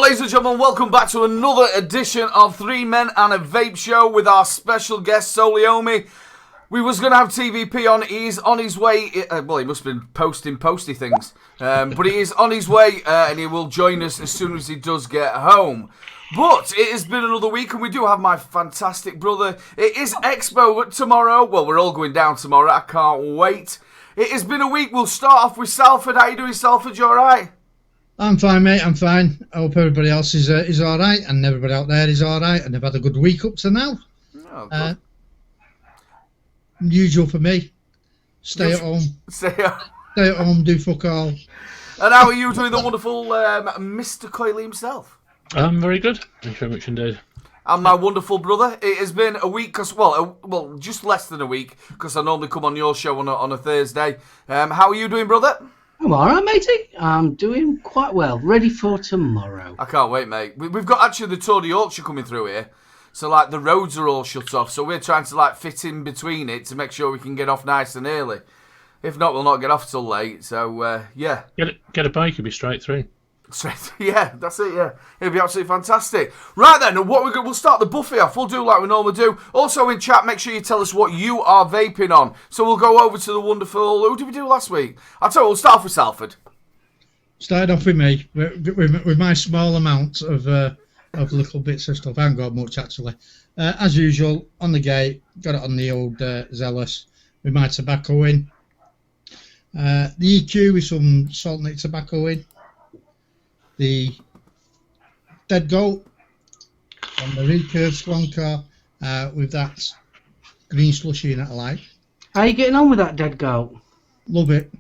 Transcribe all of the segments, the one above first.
ladies and gentlemen, welcome back to another edition of Three Men and a Vape Show with our special guest, Soliomi. We was going to have TVP on. He's on his way. Well, he must have been posty things. But he is on his way, and he will join us as soon as he does get home. But it has been another week, and we do have my fantastic brother. It is Expo tomorrow. Well, we're all going down tomorrow. I can't wait. It has been a week. We'll start off with Salford. How you doing, Salford? You all right? I'm fine, mate. I'm fine. I hope everybody else is all right, and everybody out there is all right, and they've had a good week up to now. Oh, good. Usual for me. Stay at home. Stay at home. Do fuck all. And how are you doing, the wonderful Mr. Coyley himself? I'm very good. Thank you very much indeed. And my wonderful brother. It has been a week, well, just less than a week, because I normally come on your show on a Thursday. How are you doing, brother? I'm alright, matey. I'm doing quite well. Ready for tomorrow. I can't wait, mate. We've got actually the Tour de Yorkshire coming through here. So, like, the roads are all shut off. So we're trying to, like, fit in between it to make sure we can get off nice and early. If not, we'll not get off till late. So, yeah. Get a bike, you'll be straight through. Yeah, that's it, yeah. It'll be absolutely fantastic. Right then, we'll start the buffet off. We'll do like we normally do. Also in chat, make sure you tell us what you are vaping on. So we'll go over to the wonderful... Who did we do last week? I'll tell you, we'll start off with Salford. Started off with me, with my small amount of little bits of stuff. I haven't got much, actually. As usual, on the gate, got it on the old Zealous with my tobacco in. The EQ with some salt nick tobacco in. The Dead Goat on the recurve swan car with that green slushy in it I like. How are you getting on with that Dead Goat? Love it.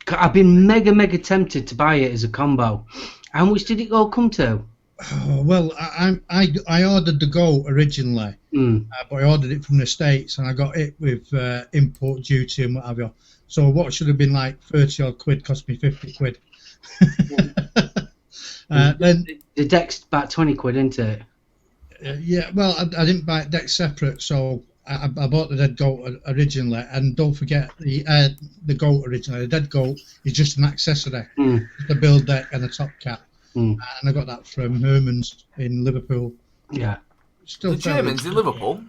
I've been mega tempted to buy it as a combo. How much did it all come to? Oh, well, I ordered the Goat originally, but I ordered it from the States and I got it with import duty and what have you. So what should have been like 30 odd quid cost me 50 quid. Then the deck's about 20 quid, isn't it? Yeah, well, I didn't buy it deck separate, so I bought the Dead Goat originally, and don't forget the Goat originally. The Dead Goat is just an accessory, the build deck and the top cap, and I got that from Herman's in Liverpool. Yeah, still the Germans in Liverpool.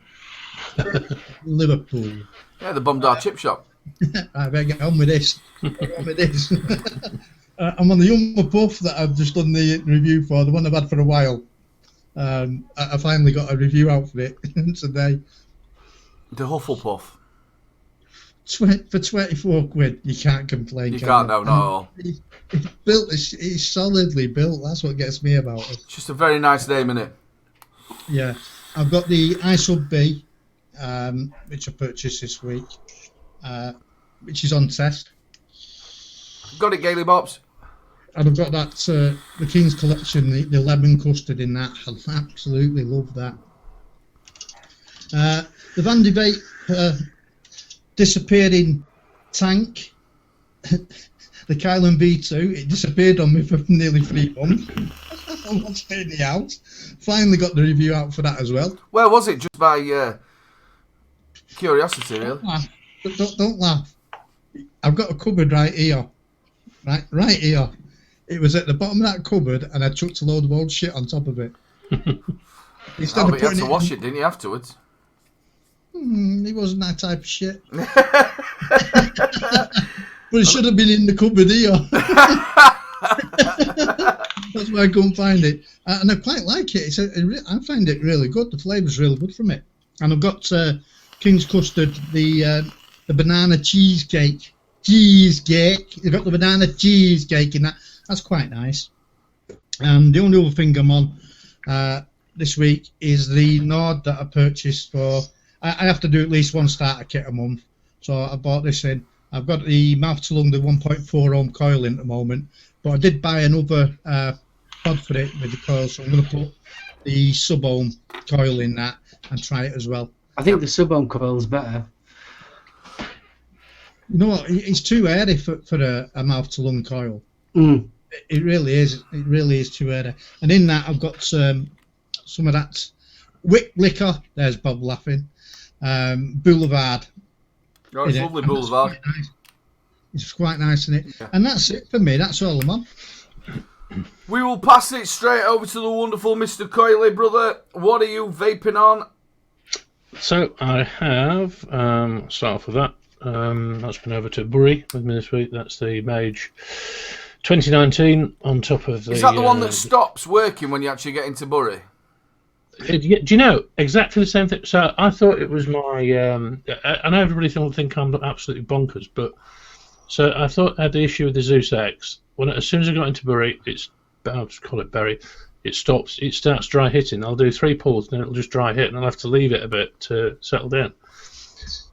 Liverpool. Yeah, the bombed our chip shop. I better get on with this. I'm on the Humour Puff that I've just done the review for, the one I've had for a while. I finally got a review out for it today. The Hufflepuff. For 24 quid, you can't complain. You can't, no, not at all. It's solidly built, that's what gets me about it. It's just a very nice name, isn't it? Yeah. I've got the iSub B, which I purchased this week, which is on test. Got it, Gaily Bops. And I've got that, the King's Collection, the lemon custard in that. I absolutely love that. The Vandy Vape disappearing tank, the Kylan V2, it disappeared on me for nearly 3 months. I want to stay in the house. Finally got the review out for that as well. Where was it? Just by curiosity, really? Don't laugh. I've got a cupboard right here. Right here. It was at the bottom of that cupboard, and I chucked a load of old shit on top of it. But you had to wash it, didn't you, afterwards? It wasn't that type of shit. But it should have been in the cupboard here. That's why I couldn't find it. And I quite like it. I find it really good. The flavour's really good from it. And I've got King's Custard, the banana cheesecake. You've got the banana cheesecake in that. That's quite nice. And the only other thing I'm on this week is the Nord that I purchased for... I have to do at least one starter kit a month. So I bought this in. I've got the mouth to lung, the 1.4 ohm coil in at the moment. But I did buy another pod for it with the coil. So I'm going to put the sub-ohm coil in that and try it as well. I think the sub-ohm coil is better. You know what? It's too airy for a mouth to lung coil. It really is. It really is too airy. And in that, I've got some of that Wick Liquor. There's Bob laughing. Boulevard. Oh, it's lovely Boulevard. It's quite nice, isn't it? Yeah. And that's it for me. That's all I'm on. We will pass it straight over to the wonderful Mr. Coyley, brother. What are you vaping on? So I have, start off with that. That's been over to Bury with me this week. That's the Mage 2019 on top of the... Is that the one that stops working when you actually get into Bury? Do you know, exactly the same thing. So I thought it was my... I know everybody think I'm absolutely bonkers, but... So I thought I had the issue with the Zeus X. As soon as I got into Bury, I'll just call it Bury, it starts dry hitting. I'll do 3 pulls, then it'll just dry hit, and I'll have to leave it a bit to settle down.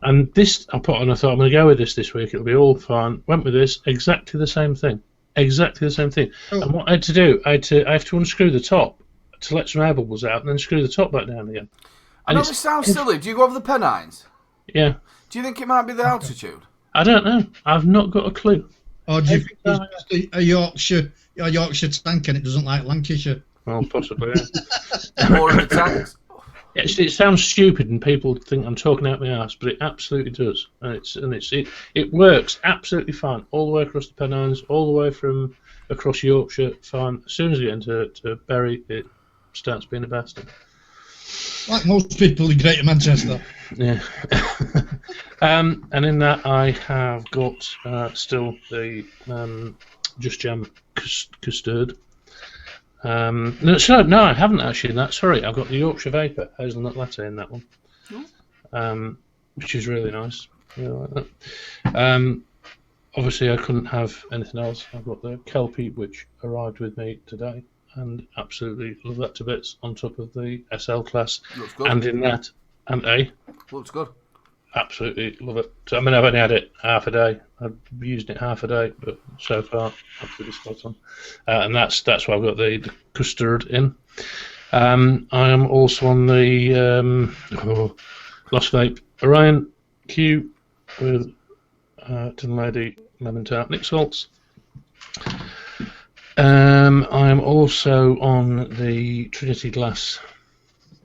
And this, I thought, I'm going to go with this week. It'll be all fine. Went with this, exactly the same thing. Exactly the same thing. Oh. And what I had to do, I have to unscrew the top to let some air bubbles out, and then screw the top back down again. I know this sounds silly. Do you go over the Pennines? Yeah. Do you think it might be the altitude? I don't know. I've not got a clue. Or do you think it's just a Yorkshire tank and it doesn't like Lancashire? Well, possibly, yeah. Or the tanks? It sounds stupid and people think I'm talking out my ass, but it absolutely does. And it works absolutely fine. All the way across the Pennines, all the way from across Yorkshire, fine. As soon as you get into Bury, it starts being a bastard. Like most people in Greater Manchester. Yeah. And in that I have got still the Just Jam custard. No, I haven't actually in that. Sorry, I've got the Yorkshire Vapor hazelnut latte in that one, which is really nice. Really like that. Obviously, I couldn't have anything else. I've got the Kelpie, which arrived with me today, and absolutely love that to bits. On top of the SL class, looks good. And in that, looks good. Absolutely love it. So, I mean, I've only had it half a day. I've used it half a day, but so far, absolutely spot on. And that's why I've got the custard in. I am also on the Lost Vape Orion Q with Tin Lady Lemon Tart Nick Salts. I am also on the Trinity Glass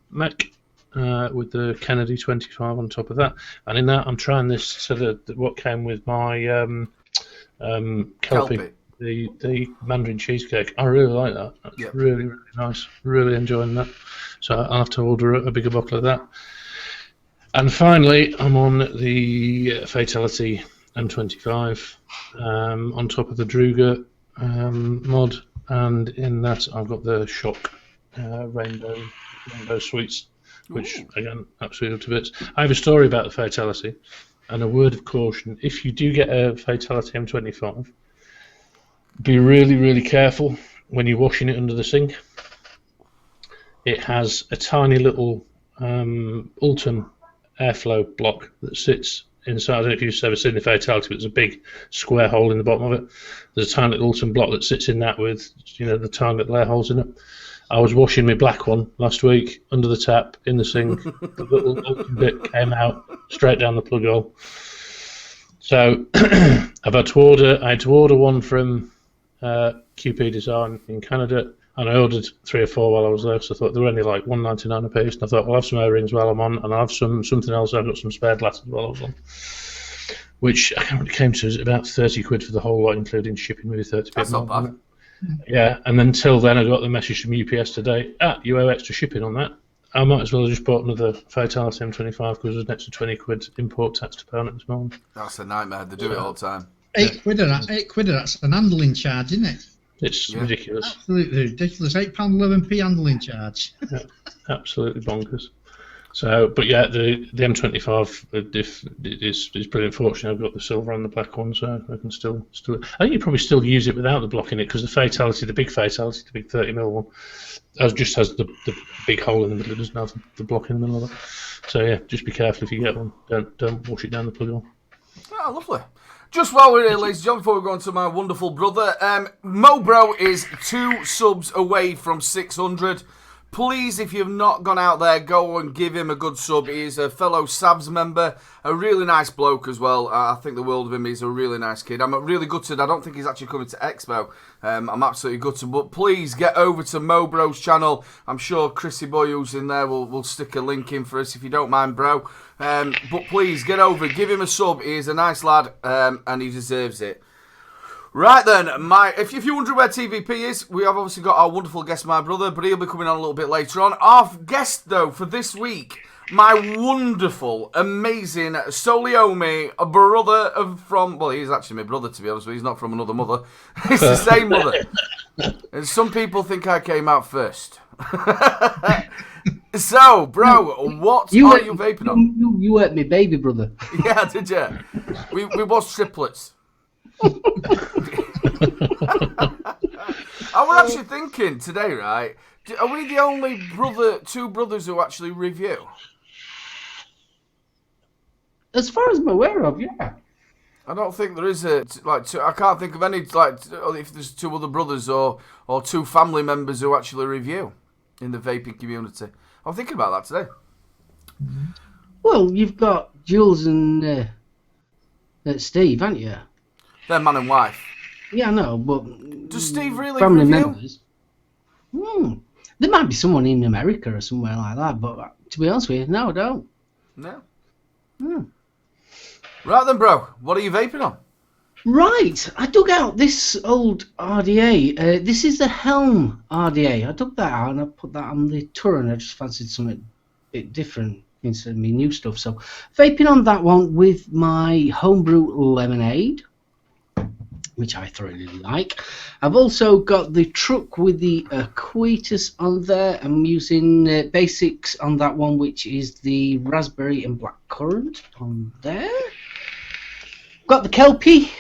Mech. With the Kennedy 25 on top of that, and in that I'm trying this. So what came with my Kelpie, the Mandarin cheesecake. I really like that. That's really, really nice. Really enjoying that. So I'll have to order a bigger bottle of that. And finally, I'm on the Fatality M25 on top of the Druga mod, and in that I've got the Shock Rainbow Sweets. Which, again, absolutely to bits. I have a story about the Fatality, and a word of caution. If you do get a Fatality M25, be really, really careful when you're washing it under the sink. It has a tiny little Ultim airflow block that sits inside. I don't know if you've ever seen the Fatality, but there's a big square hole in the bottom of it. There's a tiny little Ultim block that sits in that with, the tiny little air holes in it. I was washing my black one last week under the tap in the sink. The little bit came out straight down the plug hole. So I had to order one from QP Design in Canada, and I ordered 3 or 4 while I was there. So I thought they were only like $1.99 a piece, and I thought I'll have some O-rings while I'm on, and I'll have something else. I've got some spare glasses while I was on, which I can't remember what it came to. About 30 quid for the whole lot, including shipping, maybe 30 That's more. not bad. Yeah, and until then I got the message from UPS today, you owe extra shipping on that. I might as well have just bought another Fatality M25 because there's an extra 20 quid import tax to pay on it this morning. That's a nightmare. They do it all the time. £8 of that's an handling charge, isn't it? It's ridiculous. Absolutely ridiculous. £8.11p handling charge. Yeah, absolutely bonkers. So, but yeah, the M25 is pretty unfortunate. I've got the silver and the black one, so I can still. I think you probably still use it without the block in it because the big Fatality, the big 30mm one, just has the big hole in the middle. It doesn't have the block in the middle of it. So yeah, just be careful if you get one. Don't wash it down the plug hole. Oh, lovely. Just while we're here, ladies and gentlemen, before we go on to my wonderful brother, Mobro is 2 subs away from 600. Please, if you've not gone out there, go and give him a good sub. He's a fellow Savs member, a really nice bloke as well. I think the world of him. He's a really nice kid. I'm really gutted. I don't think he's actually coming to Expo. I'm absolutely gutted. But please get over to Mobro's channel. I'm sure Chrissy Boy, who's in there, will stick a link in for us if you don't mind, bro. But please get over, give him a sub. He is a nice lad, and he deserves it. Right then, if you're wondering where TVP is, we have obviously got our wonderful guest, my brother, but he'll be coming on a little bit later on. Our guest, though, for this week, my wonderful, amazing Soliomi, a brother from, well, he's actually my brother, to be honest with you. He's not from another mother. It's the same mother. And some people think I came out first. So, bro, what are you vaping on? You were my baby brother. Yeah, did you? We was triplets. I was actually thinking today, right? Are we the only two brothers who actually review? As far as I'm aware of, yeah. I don't think there is I can't think of any if there's two other brothers or two family members who actually review in the vaping community. I'm thinking about that today. Well, you've got Jules and Steve, haven't you? They're man and wife. Yeah, I know, but does Steve really family review? Members? There might be someone in America or somewhere like that, but to be honest with you, no, I don't. No. Hmm. Right then, bro. What are you vaping on? Right, I dug out this old RDA. This is the Helm RDA. I dug that out and I put that on the tour, and I just fancied something a bit different instead of me new stuff. So, vaping on that one with my homebrew lemonade, which I thoroughly like. I've also got the truck with the Aquitas on there. I'm using basics on that one, which is the raspberry and blackcurrant on there. Got the Kelpie.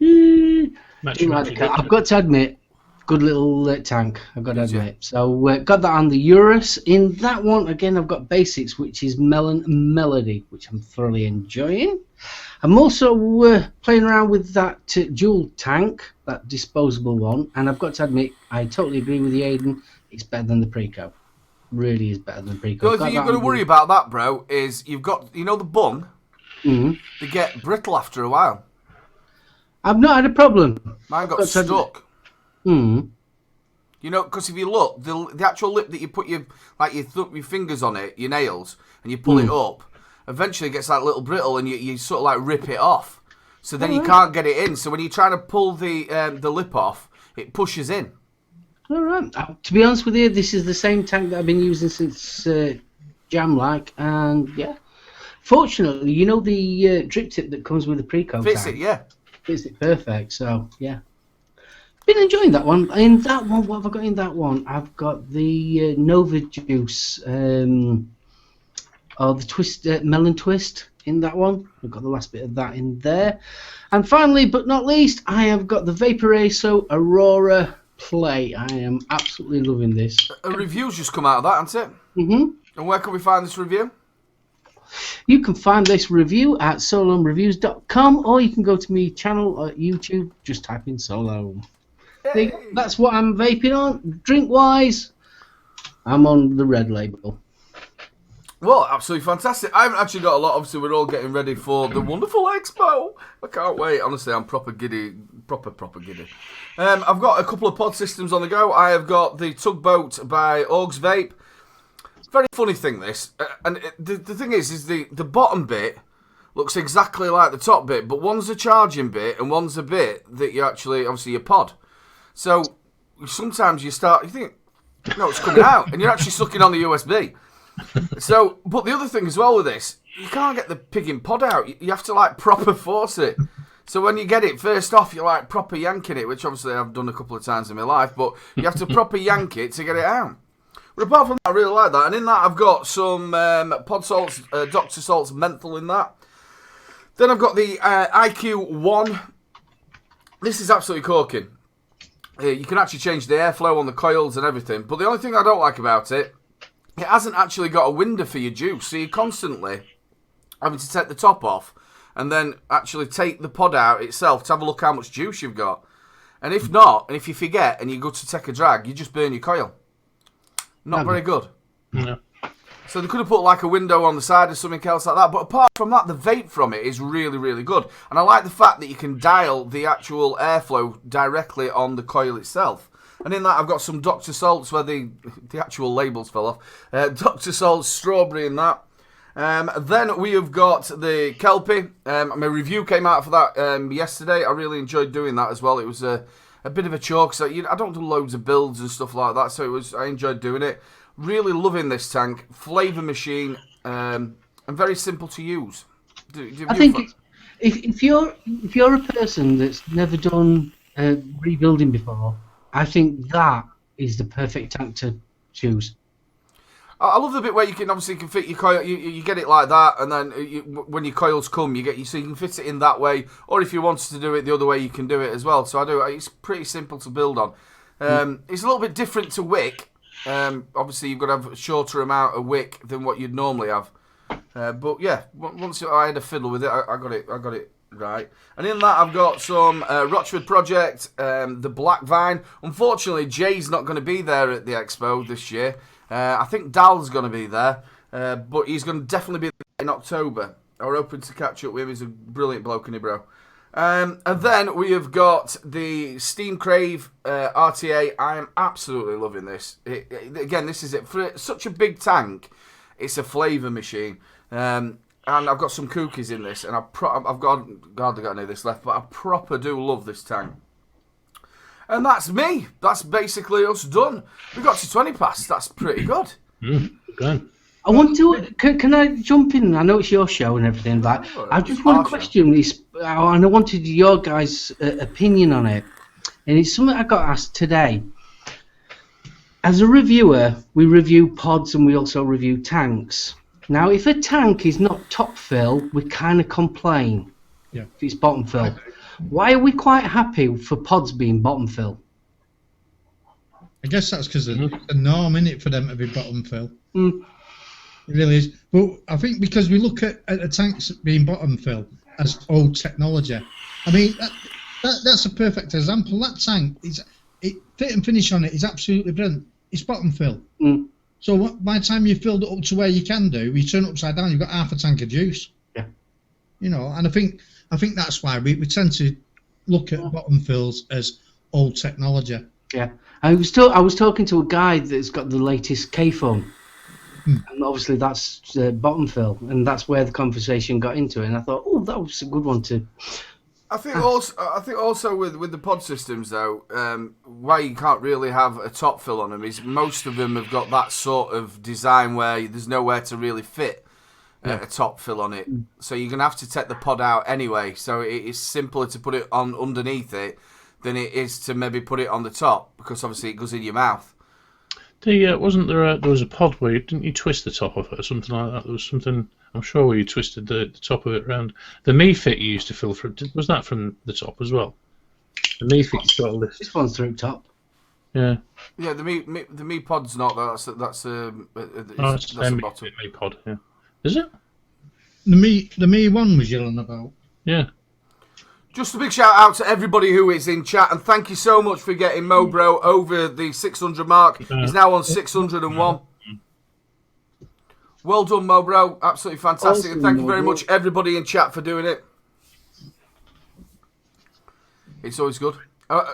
I've got to admit, good little tank, I've got to admit. So got that on the Urus. In that one, again, I've got basics, which is Melon Melody, which I'm thoroughly enjoying. I'm also playing around with that dual tank, that disposable one, and I've got to admit, I totally agree with the AIN. It's better than the Preco. Really is better than the Preco. The only thing you've got to worry about that, bro, is you've got, the bung, they get brittle after a while. I've not had a problem. Mine got stuck. Because if you look, the actual lip that you put your fingers on it, your nails, and you pull it up, eventually it gets like little brittle, and you sort of like rip it off. So then you can't get it in. So when you're trying to pull the lip off, it pushes in. All right. To be honest with you, this is the same tank that I've been using since Jam-like, and yeah. Fortunately, the drip tip that comes with the Preco fits tank. It, yeah. Fits it perfect. So yeah. Been enjoying that one. In that one, what have I got in that one? I've got the Nova Juice, the twist, melon twist in that one. I've got the last bit of that in there. And finally, but not least, I have got the Vaporazo Aurora Play. I am absolutely loving this. A review's just come out of that, hasn't it? And where can we find this review? You can find this review at solomreviews.com, or you can go to my channel at YouTube. Just type in Solome. Hey. That's what I'm vaping on. Drink-wise, I'm on the red label. Well, absolutely fantastic. I haven't actually got a lot. Obviously, we're all getting ready for the wonderful expo. I can't wait. Honestly, I'm proper giddy. Proper giddy. I've got a couple of pod systems on the go. I have got the Tugboat by Augs Vape. Very funny thing, this. The thing is the bottom bit looks exactly like the top bit, but one's a charging bit and one's a bit that you actually, obviously, your pod. So sometimes you think, no, it's coming out, and you're actually sucking on the USB. So, but the other thing as well with this, you can't get the pigging pod out. You have to like proper force it. So when you get it first off, you're like proper yanking it, which obviously I've done a couple of times in my life, but you have to proper yank it to get it out. But apart from that, I really like that. And in that, I've got some pod salts, Dr. Salt's menthol in that. Then I've got the IQ1. This is absolutely corking. You can actually change the airflow on the coils and everything. But the only thing I don't like about it, it hasn't actually got a window for your juice. So you're constantly having to take the top off and then actually take the pod out itself to have a look how much juice you've got. And if not, and if you forget and you go to take a drag, you just burn your coil. Not very good. No. So they could have put like a window on the side or something else like that. But apart from that, the vape from it is really, really good. And I like the fact that you can dial the actual airflow directly on the coil itself. And in that, I've got some Dr. Salts where the actual labels fell off. Dr. Salt's strawberry in that. Then we have got the Kelpie. My review came out for that yesterday. I really enjoyed doing that as well. It was a bit of a chore, so I don't do loads of builds and stuff like that, so I enjoyed doing it. Really loving this tank. Flavour machine, and very simple to use. I think if you're a person that's never done rebuilding before, I think that is the perfect tank to choose. I love the bit where you can fit your coil. You get it like that, and then when your coils come, so you can fit it in that way. Or if you wanted to do it the other way, you can do it as well. So I do. It's pretty simple to build on. It's a little bit different to wick. Obviously, you've got to have a shorter amount of wick than what you'd normally have. But yeah, once I had a fiddle with it, I got it right. And in that, I've got some Rochford Project, the Black Vine. Unfortunately, Jay's not going to be there at the expo this year. I think Dal's going to be there, but he's going to definitely be there in October. We're hoping to catch up with him. He's a brilliant bloke, isn't he, bro? And then we have got the Steam Crave RTA. I am absolutely loving this. Again, this is it. For such a big tank, it's a flavour machine. And I've got some cookies in this, and I've got any of this left, but I proper do love this tank. And that's me. That's basically us done. We got to 20 past. That's pretty good. Okay. I want to. Can I jump in? I know it's your show and everything, but I just want to question this, and I wanted your guys' opinion on it. And it's something I got asked today. As a reviewer, we review pods and we also review tanks. Now, if a tank is not top fill, we kind of complain. Yeah. If it's bottom fill. Why are we quite happy for pods being bottom fill? I guess that's because of the norm, isn't it, for them to be bottom fill? Mm. It really is. But I think because we look at the tanks being bottom fill as old technology. I mean, that's a perfect example. That tank, fit and finish on it is absolutely brilliant. It's bottom fill. Mm. So by the time you've filled it up to where you can do, you turn it upside down, you've got half a tank of juice. Yeah. You know, and I think that's why we tend to look at bottom fills as old technology. Yeah. I was talking to a guy that's got the latest K-phone. And obviously that's bottom fill, and that's where the conversation got into it. And I thought, oh, that was a good one to. I think also with the pod systems though, why you can't really have a top fill on them is most of them have got that sort of design where there's nowhere to really fit a top fill on it. So you're gonna have to take the pod out anyway. So it is simpler to put it on underneath it than it is to maybe put it on the top, because obviously it goes in your mouth. Wasn't there there was a pod where didn't you twist the top of it or something like that? There was something, I'm sure, where you twisted the top of it around. The Me Fit you used to fill from, was that from the top as well? The Me Fit you got a list. This one's through top. Yeah. Yeah, the Me pod's not. That's the bottom. Me pod. Yeah. Is it? The Me one was yelling about. Yeah. Just a big shout out to everybody who is in chat, and thank you so much for getting Mobro over the 600 mark. He's now on 601. Well done, Mobro. Absolutely fantastic. And thank you very much, everybody in chat, for doing it. It's always good.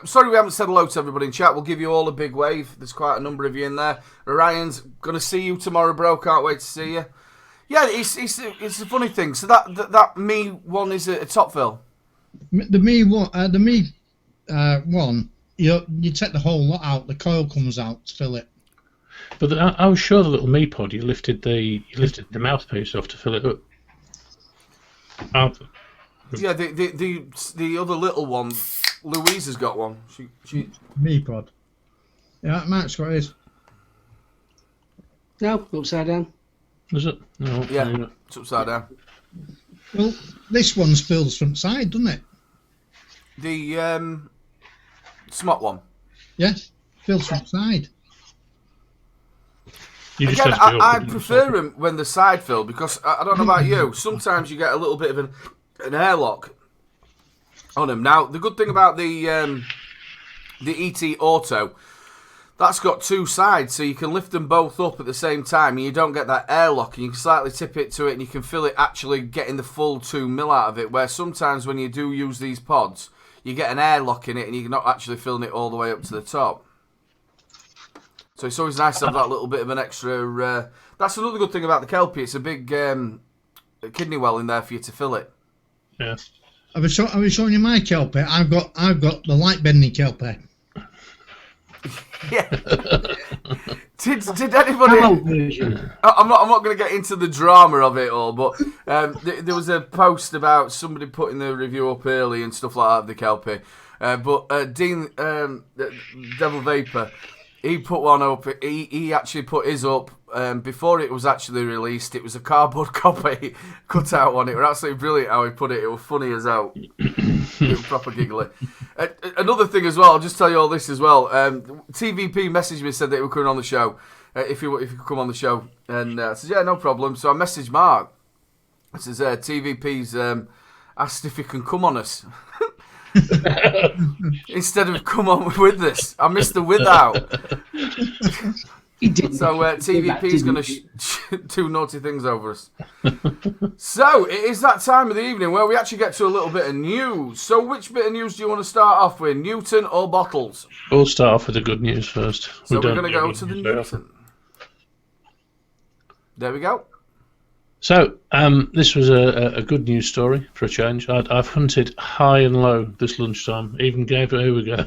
Sorry we haven't said hello to everybody in chat. We'll give you all a big wave. There's quite a number of you in there. Ryan's going to see you tomorrow, bro. Can't wait to see you. Yeah, it's a funny thing. So that Me one is a top fill. The Me one, you take the whole lot out. The coil comes out to fill it. But I was sure the little Me pod you lifted the mouthpiece off to fill it up. Yeah, the other little one, Louise has got one. She Me pod. Yeah, Matt's got his. No, upside down. Is it? No. Yeah, it's upside down. Well, this one's filled front side, doesn't it? The smart one. Yes, filled front side. Again, I prefer them when the side fill, because I don't know about you. Sometimes you get a little bit of an airlock on them. Now, the good thing about the ET Auto, that's got two sides, so you can lift them both up at the same time, and you don't get that airlock, and you can slightly tip it to it, and you can feel it actually getting the full 2 mil out of it, where sometimes when you do use these pods, you get an airlock in it, and you're not actually filling it all the way up to the top. So it's always nice to have that little bit of an extra. That's another good thing about the Kelpie. It's a big kidney well in there for you to fill it. Yeah. I was showing you my Kelpie. I've got the light bending Kelpie. Yeah. Did anybody? I'm not going to get into the drama of it all, but there was a post about somebody putting the review up early and stuff like that of the Kelpie. But Dean, Devil Vapor, he put one up. He actually put his up before it was actually released. It was a cardboard copy cut out one. It was absolutely brilliant how he put it. It was funny as hell. It was proper giggly. Another thing as well, I'll just tell you all this as well. TVP messaged me and said that he was coming on the show. If you could come on the show. And I said, yeah, no problem. So I messaged Mark. I says, TVP's asked if he can come on us. Instead of come on with this. I missed the without. He didn't. So TVP's going to do naughty things over us. So it is that time of the evening where we actually get to a little bit of news. So which bit of news do you want to start off with? Newton or bottles? We'll start off with the good news first. So we're going to go to the Newton. There we go. So, this was a good news story for a change. I've hunted high and low this lunchtime. Even gave it. Here we go.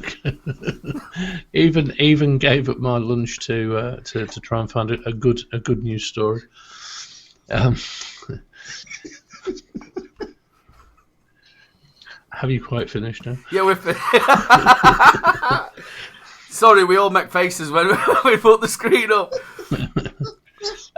even gave up my lunch to try and find a good news story. Have you quite finished now? Yeah, we're finished. Sorry, we all make faces when we put the screen up.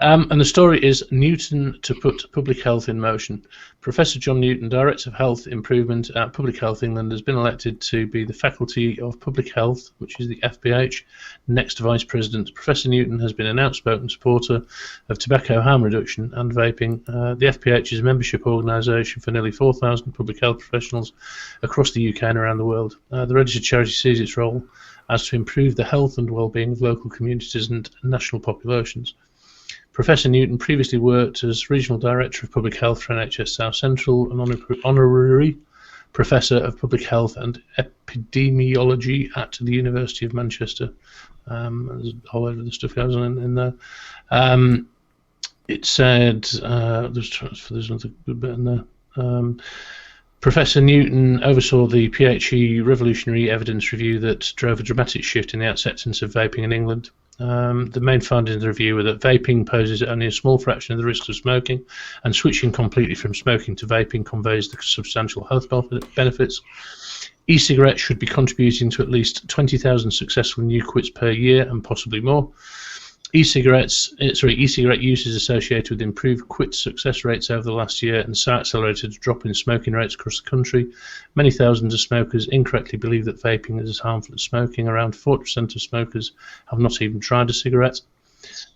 And the story is Newton to put public health in motion. Professor John Newton, Director of Health Improvement at Public Health England, has been elected to be the Faculty of Public Health, which is the FPH, next Vice President. Professor Newton has been an outspoken supporter of tobacco harm reduction and vaping. The FPH is a membership organisation for nearly 4,000 public health professionals across the UK and around the world. The registered charity sees its role as to improve the health and well-being of local communities and national populations. Professor Newton previously worked as Regional Director of Public Health for NHS South Central and Honorary Professor of Public Health and Epidemiology at the University of Manchester. There's a whole load of the stuff goes on in there. It said, there's another good bit in there. Professor Newton oversaw the PHE revolutionary evidence review that drove a dramatic shift in the acceptance of vaping in England. The main findings of the review were that vaping poses only a small fraction of the risks of smoking, and switching completely from smoking to vaping conveys the substantial health benefits. E-cigarettes should be contributing to at least 20,000 successful new quits per year and possibly more. E-cigarette use is associated with improved quit success rates over the last year and so accelerated a drop in smoking rates across the country. Many thousands of smokers incorrectly believe that vaping is as harmful as smoking. Around 40% of smokers have not even tried a cigarette.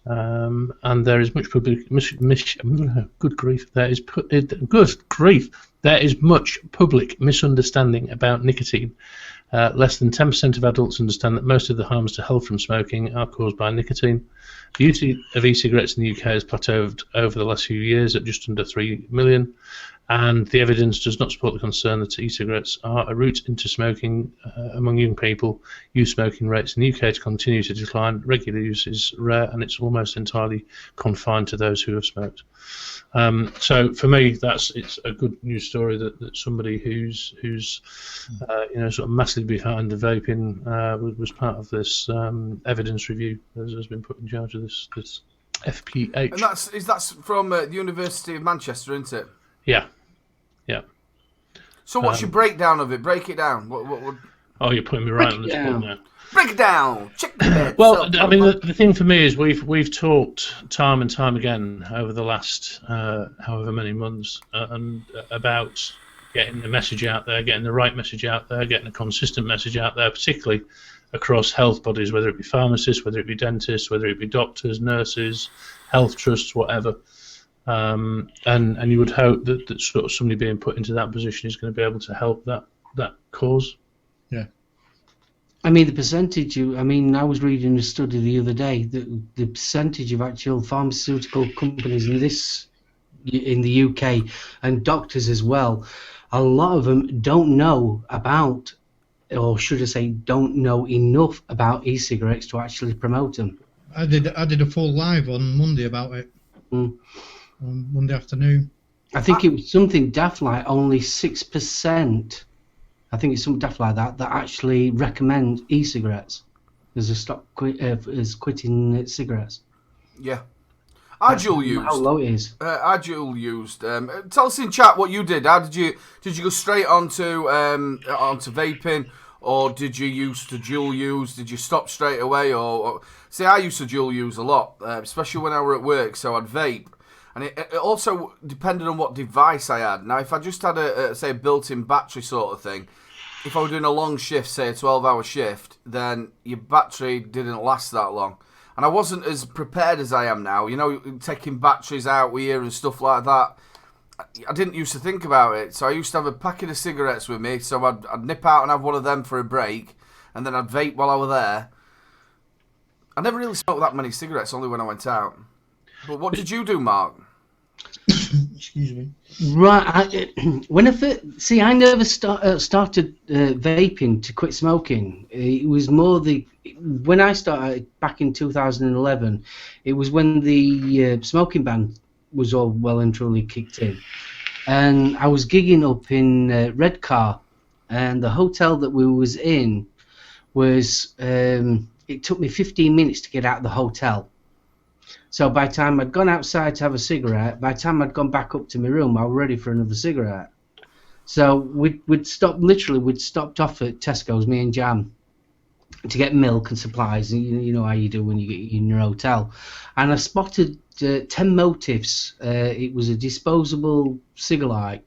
And there is much There is much public misunderstanding about nicotine. Less than 10% of adults understand that most of the harms to health from smoking are caused by nicotine. The use of e-cigarettes in the UK has plateaued over the last few years at just under 3 million, and the evidence does not support the concern that e-cigarettes are a route into smoking among young people. Youth smoking rates in the UK continue to decline. Regular use is rare, and it's almost entirely confined to those who have smoked. So for me, it's a good news story that somebody who's sort of massively behind the vaping was part of this evidence review has been put in charge of this FPH. And that's from the University of Manchester, isn't it? Yeah. So what's your breakdown of it? Break it down. What? Oh, you're putting me right on the spot now. Break it down. Check the bed. Well, I mean, the thing for me is we've talked time and time again over the last however many months about getting the message out there, getting the right message out there, getting a consistent message out there, particularly across health bodies, whether it be pharmacists, whether it be dentists, whether it be doctors, nurses, health trusts, whatever. And you would hope that sort of somebody being put into that position is going to be able to help that cause. Yeah. I mean, the percentage. I was reading a study the other day that the percentage of actual pharmaceutical companies in the UK and doctors as well, a lot of them don't know about, or should I say, don't know enough about e-cigarettes to actually promote them. I did a full live on Monday about it. On Monday afternoon. I think it was something daft like only 6%. I think it's something daft like that actually recommend e-cigarettes as quitting cigarettes. Yeah. I dual used. How low it is. I dual used. Tell us in chat what you did. How did you go straight onto vaping, or did you used to dual use? Did you stop straight away, or see? I used to dual use a lot, especially when I were at work. So I'd vape, and it also depended on what device I had. Now, if I just had a built-in battery sort of thing, if I were doing a long shift, say a 12-hour shift, then your battery didn't last that long. And I wasn't as prepared as I am now. You know, taking batteries out here and stuff like that. I didn't used to think about it. So I used to have a packet of cigarettes with me. So I'd nip out and have one of them for a break. And then I'd vape while I was there. I never really smoked that many cigarettes, only when I went out. But what did you do, Mark? Excuse me. Right. I never started vaping to quit smoking. It was more when I started back in 2011. It was when the smoking ban was all well and truly kicked in, and I was gigging up in Redcar, and the hotel that we was in was. It took me 15 minutes to get out of the hotel. So by the time I'd gone outside to have a cigarette, by the time I'd gone back up to my room, I was ready for another cigarette. So we'd stopped off at Tesco's, me and Jam, to get milk and supplies. You know how you do when you get in your hotel. And I spotted 10 motifs. It was a disposable cigarette,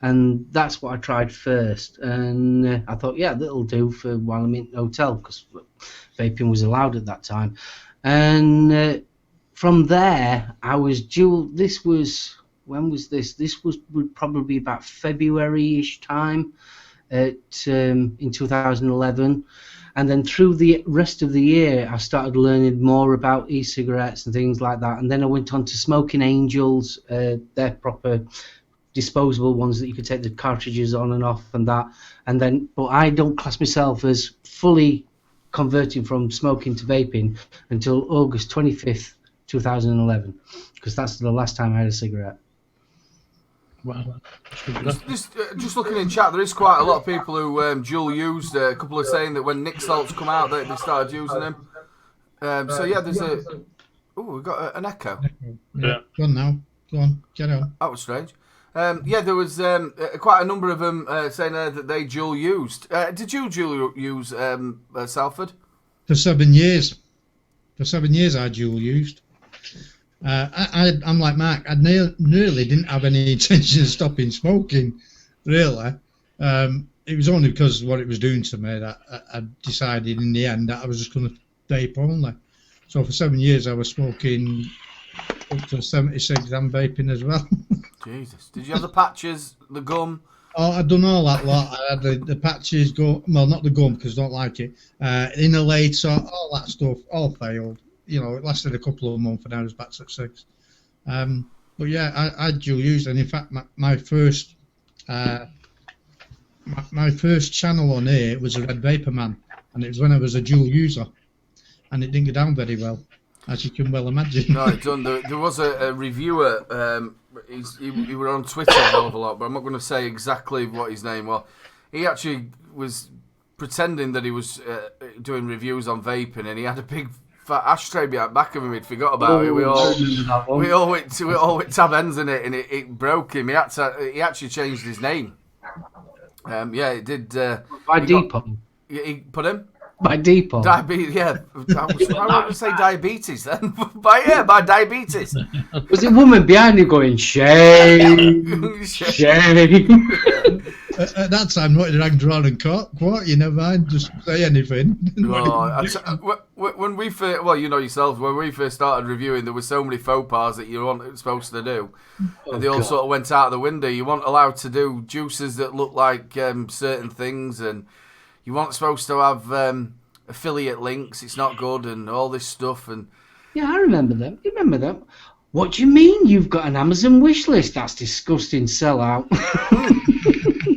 and that's what I tried first. And I thought, yeah, that'll do for while I'm in the hotel, because vaping was allowed at that time. And from there, I was dual. When was this? This would probably be about February-ish time in 2011. And then through the rest of the year, I started learning more about e-cigarettes and things like that. And then I went on to Smoking Angels. They're proper disposable ones that you could take the cartridges on and off and that. And then, but I don't class myself as fully converting from smoking to vaping until August 25th, 2011, because that's the last time I had a cigarette. Wow. Just looking in chat, there is quite a lot of people who dual used. A couple are saying that when Nick Salts come out, they started using them. So yeah, there's a. Oh, we've got an echo. Yeah. Go on now. Go on. Get on. That was strange. Yeah, there was quite a number of them saying that they dual used. Did you dual use, Salford? For 7 years. For 7 years, I dual used. I'm like Mark. I nearly didn't have any intention of stopping smoking, really. It was only because of what it was doing to me that I decided in the end that I was just going to vape only. So for 7 years, I was smoking up to 76 and vaping as well. Jesus. Did you have the patches, the gum? Oh, I'd done all that lot. I had the patches, well, not the gum because I don't like it. Inhalator, all that stuff, all failed. You know, it lasted a couple of months and I was back at 6. But yeah, I dual used, and in fact, my first channel on here was a Red Vapor Man, and it was when I was a dual user, and it didn't go down very well, as you can well imagine. No, it done. There was a reviewer. He were on Twitter a hell of a lot, but I'm not going to say exactly what his name was. He actually was pretending that he was doing reviews on vaping, and he had a big fat ashtray behind back of him. He'd forgot about it. We all went tab ends in it, and it broke him. He actually changed his name. Yeah, it did. By Depot. He put him. By Depot. Diabetes. Yeah, I want to say diabetes then. by diabetes. Was it a woman behind you going shame, shame? At that time, what did I draw and caught? You never mind, just say anything. When we first, well, you know yourself, when we first started reviewing, there were so many faux pas that you weren't supposed to do, and they all sort of went out the window. You weren't allowed to do juices that look like certain things, and you weren't supposed to have affiliate links. It's not good, and all this stuff. And yeah, I remember them. You remember them? What do you mean you've got an Amazon wish list? That's disgusting. Sell out.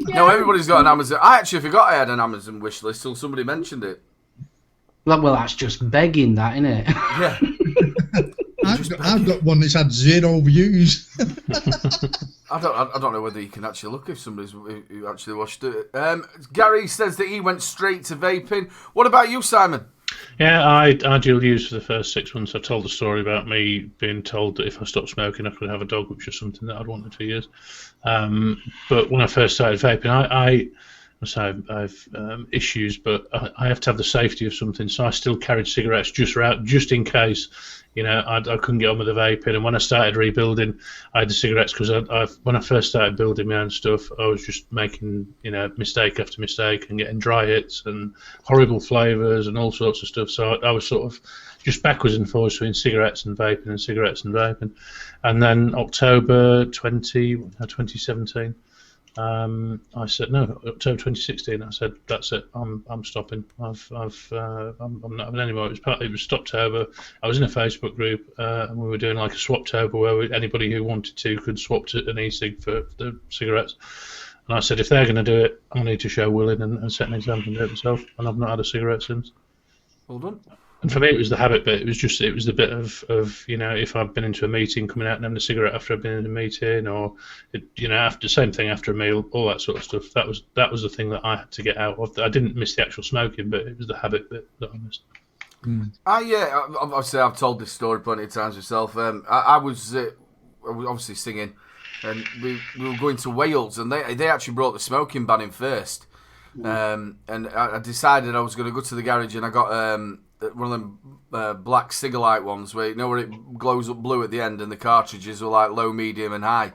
No, everybody's got an Amazon. I actually forgot I had an Amazon wish list till somebody mentioned it. Well, that's just begging, that, isn't it? Yeah. I've got one that's had 0 views. I don't know whether you can actually look if somebody's who actually watched it. Gary says that he went straight to vaping. What about you, Simon? Yeah, I dual use for the first 6 months. I told the story about me being told that if I stopped smoking, I could have a dog, which was something that I'd wanted for years. But when I first started vaping, I've issues, but I have to have the safety of something. So I still carried cigarettes just in case. I couldn't get on with the vaping. And when I started rebuilding, I had the cigarettes because when I first started building my own stuff, I was just making mistake after mistake and getting dry hits and horrible flavours and all sorts of stuff. So I was sort of just backwards and forwards between cigarettes and vaping and cigarettes and vaping. And then October 2017. I said no. October 2016. I said that's it. I'm stopping. I'm not having any more. It was Stoptober. I was in a Facebook group and we were doing like a Swaptober where anybody who wanted to could swap to an e-cig for the cigarettes. And I said if they're going to do it, I need to show willing and set an example and do it myself. And I've not had a cigarette since. Well done. And for me, it was the habit bit. It was the bit of if I've been into a meeting, coming out and having a cigarette after I've been in a meeting, or after same thing after a meal, all that sort of stuff. That was the thing that I had to get out of. I didn't miss the actual smoking, but it was the habit bit that I missed. Yeah, obviously I've told this story plenty of times myself. I was obviously singing, and we were going to Wales, and they actually brought the smoking ban in first. And I decided I was going to go to the garage, and I got one of them black Cigalite ones where where it glows up blue at the end and the cartridges were like low, medium and high.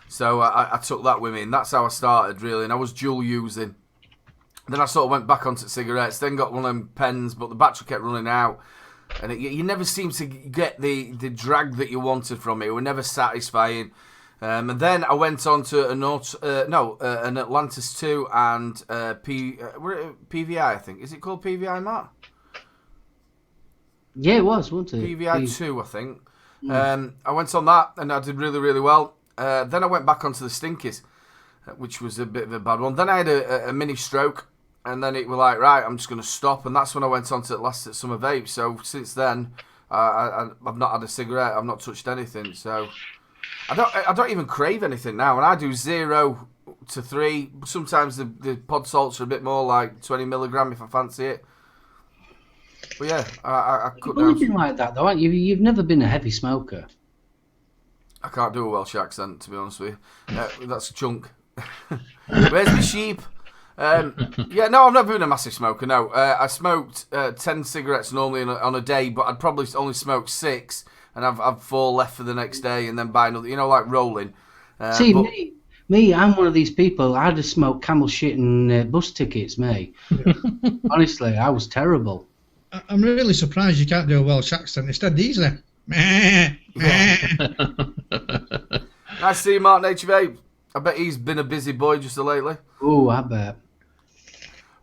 So I took that with me, and that's how I started really, and I was dual using. Then I sort of went back onto cigarettes, then got one of them pens, but the battery kept running out, and you never seemed to get the drag that you wanted from it. It was never satisfying. And then I went on to an Atlantis 2 and PVI, I think. Is it called PVI, Matt? Yeah, it was, wasn't it? PVI 2, I think. I went on that, and I did really, really well. Then I went back onto the Stinkies, which was a bit of a bad one. Then I had a mini stroke, and then it was like, right, I'm just going to stop. And that's when I went on to Last Summer Vape. So since then, I've not had a cigarette. I've not touched anything. So I don't even crave anything now. And I do 0 to 3. Sometimes the pod salts are a bit more, like 20 milligram if I fancy it. But yeah, I cut down. You've been like that though, aren't you? You've never been a heavy smoker. I can't do a Welsh accent, to be honest with you. That's chunk. Where's my sheep? Yeah, no, I've never been a massive smoker, no. I smoked 10 cigarettes normally on a day, but I'd probably only smoke 6, and I've 4 left for the next day, and then buy another, like rolling. Me, I'm one of these people. I just smoke camel shit and bus tickets, me. Yeah. Honestly, I was terrible. I'm really surprised you can't do a Welsh accent. Instead, these are... Nice to see you, Mark Nature Vape. I bet he's been a busy boy just lately. Oh, I bet.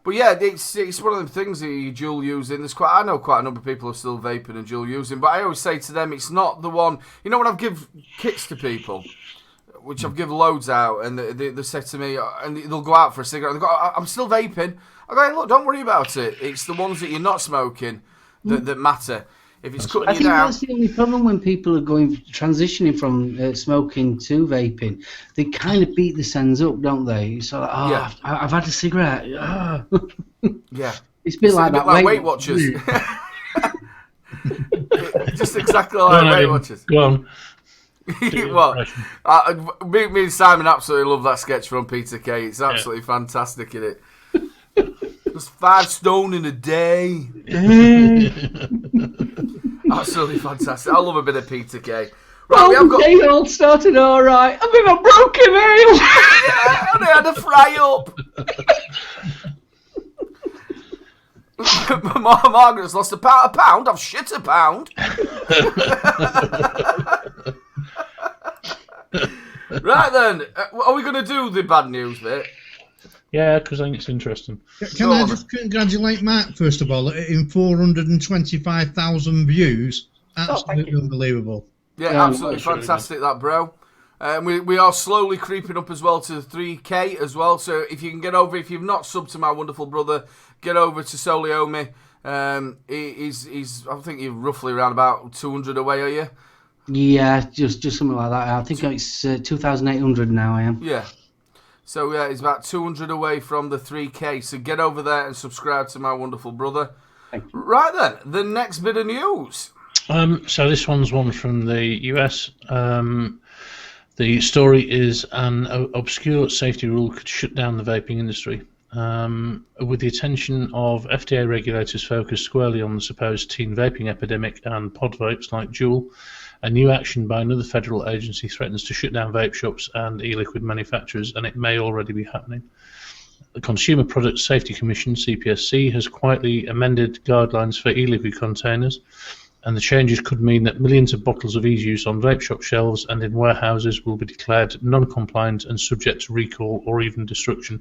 But yeah, it's one of them things that you dual using. I know quite a number of people are still vaping and dual using, but I always say to them, it's not the one. When I give kits to people, which I've given loads out, and they say to me, and they'll go out for a cigarette, and they go, I'm still vaping. I go, hey, look, don't worry about it. It's the ones that you're not smoking that matter. If it's cutting you down. I think that's the only problem when people are transitioning from smoking to vaping. They kind of beat the sends up, don't they? So like, yeah. I've had a cigarette. Oh. Yeah. It's a bit like that. Weight Watchers. Just exactly like Weight Watchers. Go on. What? Me and Simon absolutely love that sketch from Peter Kay. It's absolutely fantastic, isn't it? Just 5 stone in a day. Absolutely fantastic. I love a bit of Peter Kay. Right, they all started all right. I mean, I broke him, yeah, and I had a fry up. Margaret's lost a pound. I've shit a pound. Right then, are we going to do the bad news bit? Yeah, because I think it's interesting. Can I just congratulate Matt, first of all, in 425,000 views? Absolutely unbelievable. Yeah, absolutely fantastic, that, bro. We are slowly creeping up as well to 3K as well. So if you can get over, if you've not subbed to my wonderful brother, get over to Soliomi. He's I think you're roughly around about 200 away, are you? Yeah, just something like that. I think it's 2,800 now. I am. Yeah. So yeah, he's about 200 away from the 3K. So get over there and subscribe to my wonderful brother. Thank you. Right then, the next bit of news. So this one's one from the US. The story is an obscure safety rule could shut down the vaping industry. With the attention of FDA regulators focused squarely on the supposed teen vaping epidemic and pod vapes like Juul, a new action by another federal agency threatens to shut down vape shops and e-liquid manufacturers, and it may already be happening. The Consumer Product Safety Commission, CPSC, has quietly amended guidelines for e-liquid containers, and the changes could mean that millions of bottles of e-juice on vape shop shelves and in warehouses will be declared non-compliant and subject to recall or even destruction.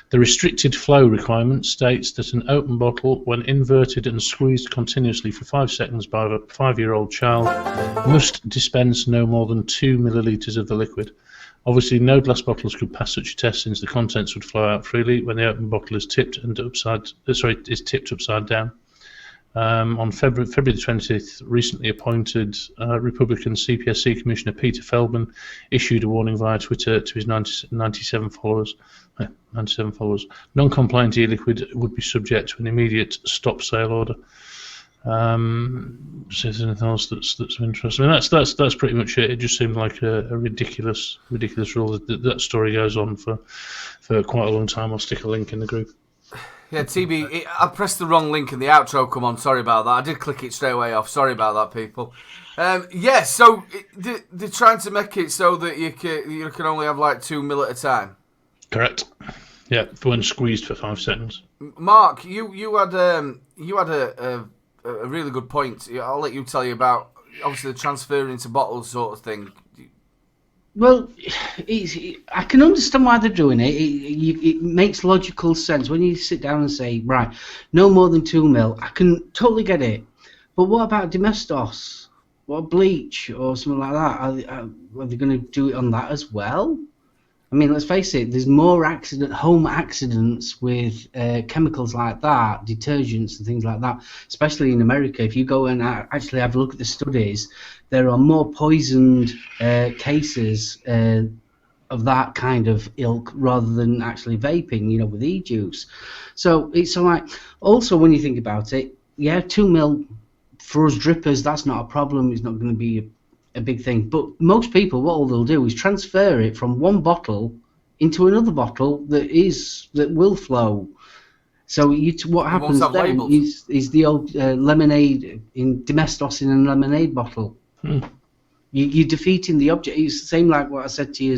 The restricted flow requirement states that an open bottle, when inverted and squeezed continuously for 5 seconds by a 5-year-old child, must dispense no more than 2 millilitres of the liquid. Obviously, no glass bottles could pass such a test since the contents would flow out freely when the open bottle is tipped upside down. On February the 20th, recently appointed Republican CPSC Commissioner Peter Feldman issued a warning via Twitter to his 97 followers. Non-compliant e-liquid would be subject to an immediate stop sale order. So is there anything else that's of interest? I mean, that's pretty much it. It just seemed like a ridiculous rule. That story goes on for quite a long time. I'll stick a link in the group. Yeah, TB, I pressed the wrong link and the outro come on. Sorry about that. I did click it straight away off. Sorry about that, people. Yeah, so they're trying to make it so that you can only have like 2 mil at a time. Correct. Yeah, when squeezed for 5 seconds. Mark, you had a really good point. I'll let you tell you about obviously the transferring into bottles sort of thing. Well, I can understand why they're doing it. It makes logical sense when you sit down and say, right, no more than 2 mil. I can totally get it. But what about domestos? What bleach or something like that? Are they going to do it on that as well? I mean, let's face it, there's more home accidents with chemicals like that, detergents and things like that, especially in America. If you go and actually have a look at the studies, there are more poisoned cases of that kind of ilk rather than actually vaping, with e-juice. So it's like, also when you think about it, yeah, 2 mil for us drippers, that's not a problem. It's not going to be a big thing. But most people, what they'll do is transfer it from one bottle into another bottle that will flow. So what happens then is the old lemonade in domestos in a lemonade bottle. You're defeating the object. It's the same like what I said to you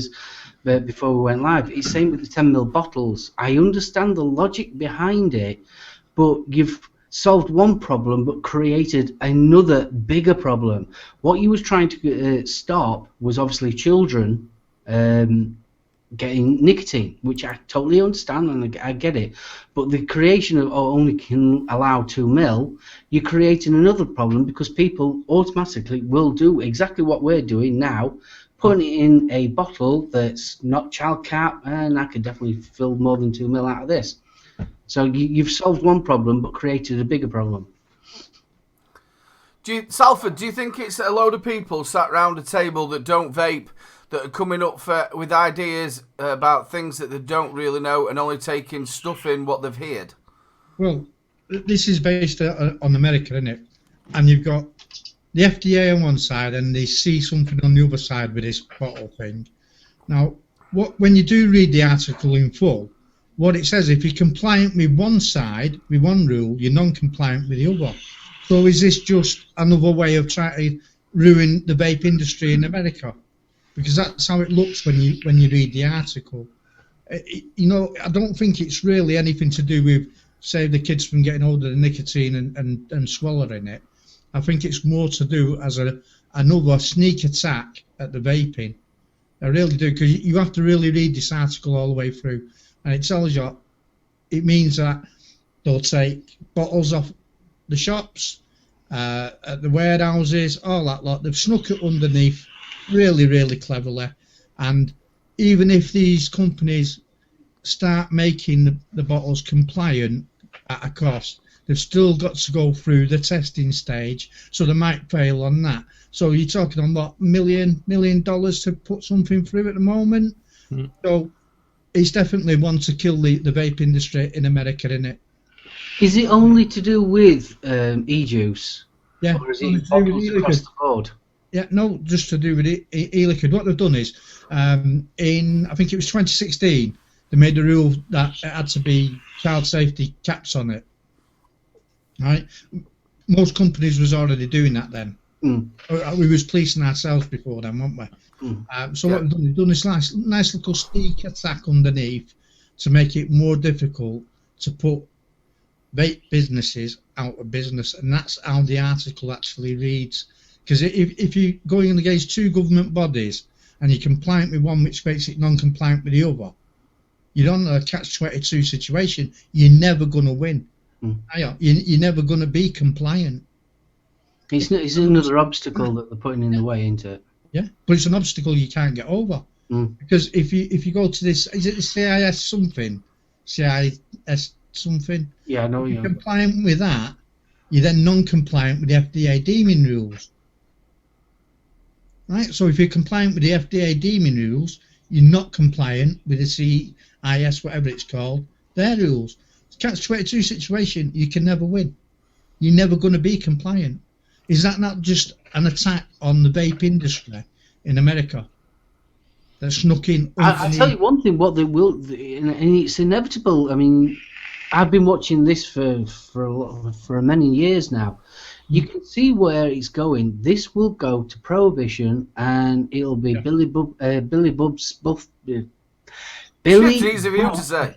before we went live. It's the same with the 10 mil bottles. I understand the logic behind it, but you've solved one problem but created another bigger problem. What you was trying to stop was obviously children getting nicotine, which I totally understand and I get it. But the creation of only can allow 2 mil, you're creating another problem because people automatically will do exactly what we're doing now, putting it in a bottle that's not child cap, and I could definitely fill more than 2 mil out of this. So you've solved one problem but created a bigger problem. Salford, do you think it's a load of people sat round a table that don't vape that are coming up with ideas about things that they don't really know and only taking stuff in what they've heard? Well, this is based on America, isn't it? And you've got the FDA on one side and they see something on the other side with this bottle thing. Now, when you do read the article in full, what it says, if you're compliant with one side, with one rule, you're non-compliant with the other. So is this just another way of trying to ruin the vape industry in America? Because that's how it looks when you read the article. I don't think it's really anything to do with save the kids from getting hold of the nicotine and swallowing it. I think it's more to do as another sneak attack at the vaping. I really do, because you have to really read this article all the way through. And it tells you, it means that they'll take bottles off the shops, at the warehouses, all that lot. They've snuck it underneath really, really cleverly. And even if these companies start making the bottles compliant at a cost, they've still got to go through the testing stage, so they might fail on that. So you're talking on what, $1 million to put something through at the moment. So it's definitely one to kill the vape industry in America, isn't it? Is it only to do with e-juice? Yeah. Or is it bottles across the board? Yeah, no, just to do with e-liquid. What they've done is, in I think it was 2016, they made a rule that it had to be child safety caps on it. Right? Most companies was already doing that then. We was policing ourselves before then, weren't we? So what we've done this nice little sneak attack underneath to make it more difficult to put vape businesses out of business, and that's how the article actually reads. Because if you're going against two government bodies and you're compliant with one which makes it non-compliant with the other, you're on a catch-22 situation. You're never going to win. You're never going to be compliant. It's another obstacle that they're putting in the way, isn't it? Yeah, but it's an obstacle you can't get over. Because if you go to this, is it the CIS something? CIS something? Yeah, I know. If you're compliant with that, you're then non-compliant with the FDA deeming rules. Right? So if you're compliant with the FDA deeming rules, you're not compliant with the CIS, whatever it's called, their rules. It's a catch-22 situation. You can never win. You're never going to be compliant. Is that not just an attack on the vape industry in America that snuck in? I'll tell you one thing, what they will, and it's inevitable. I mean, I've been watching this for many years now. You can see where it's going. This will go to prohibition, and it'll be Billy It's easy for you to say.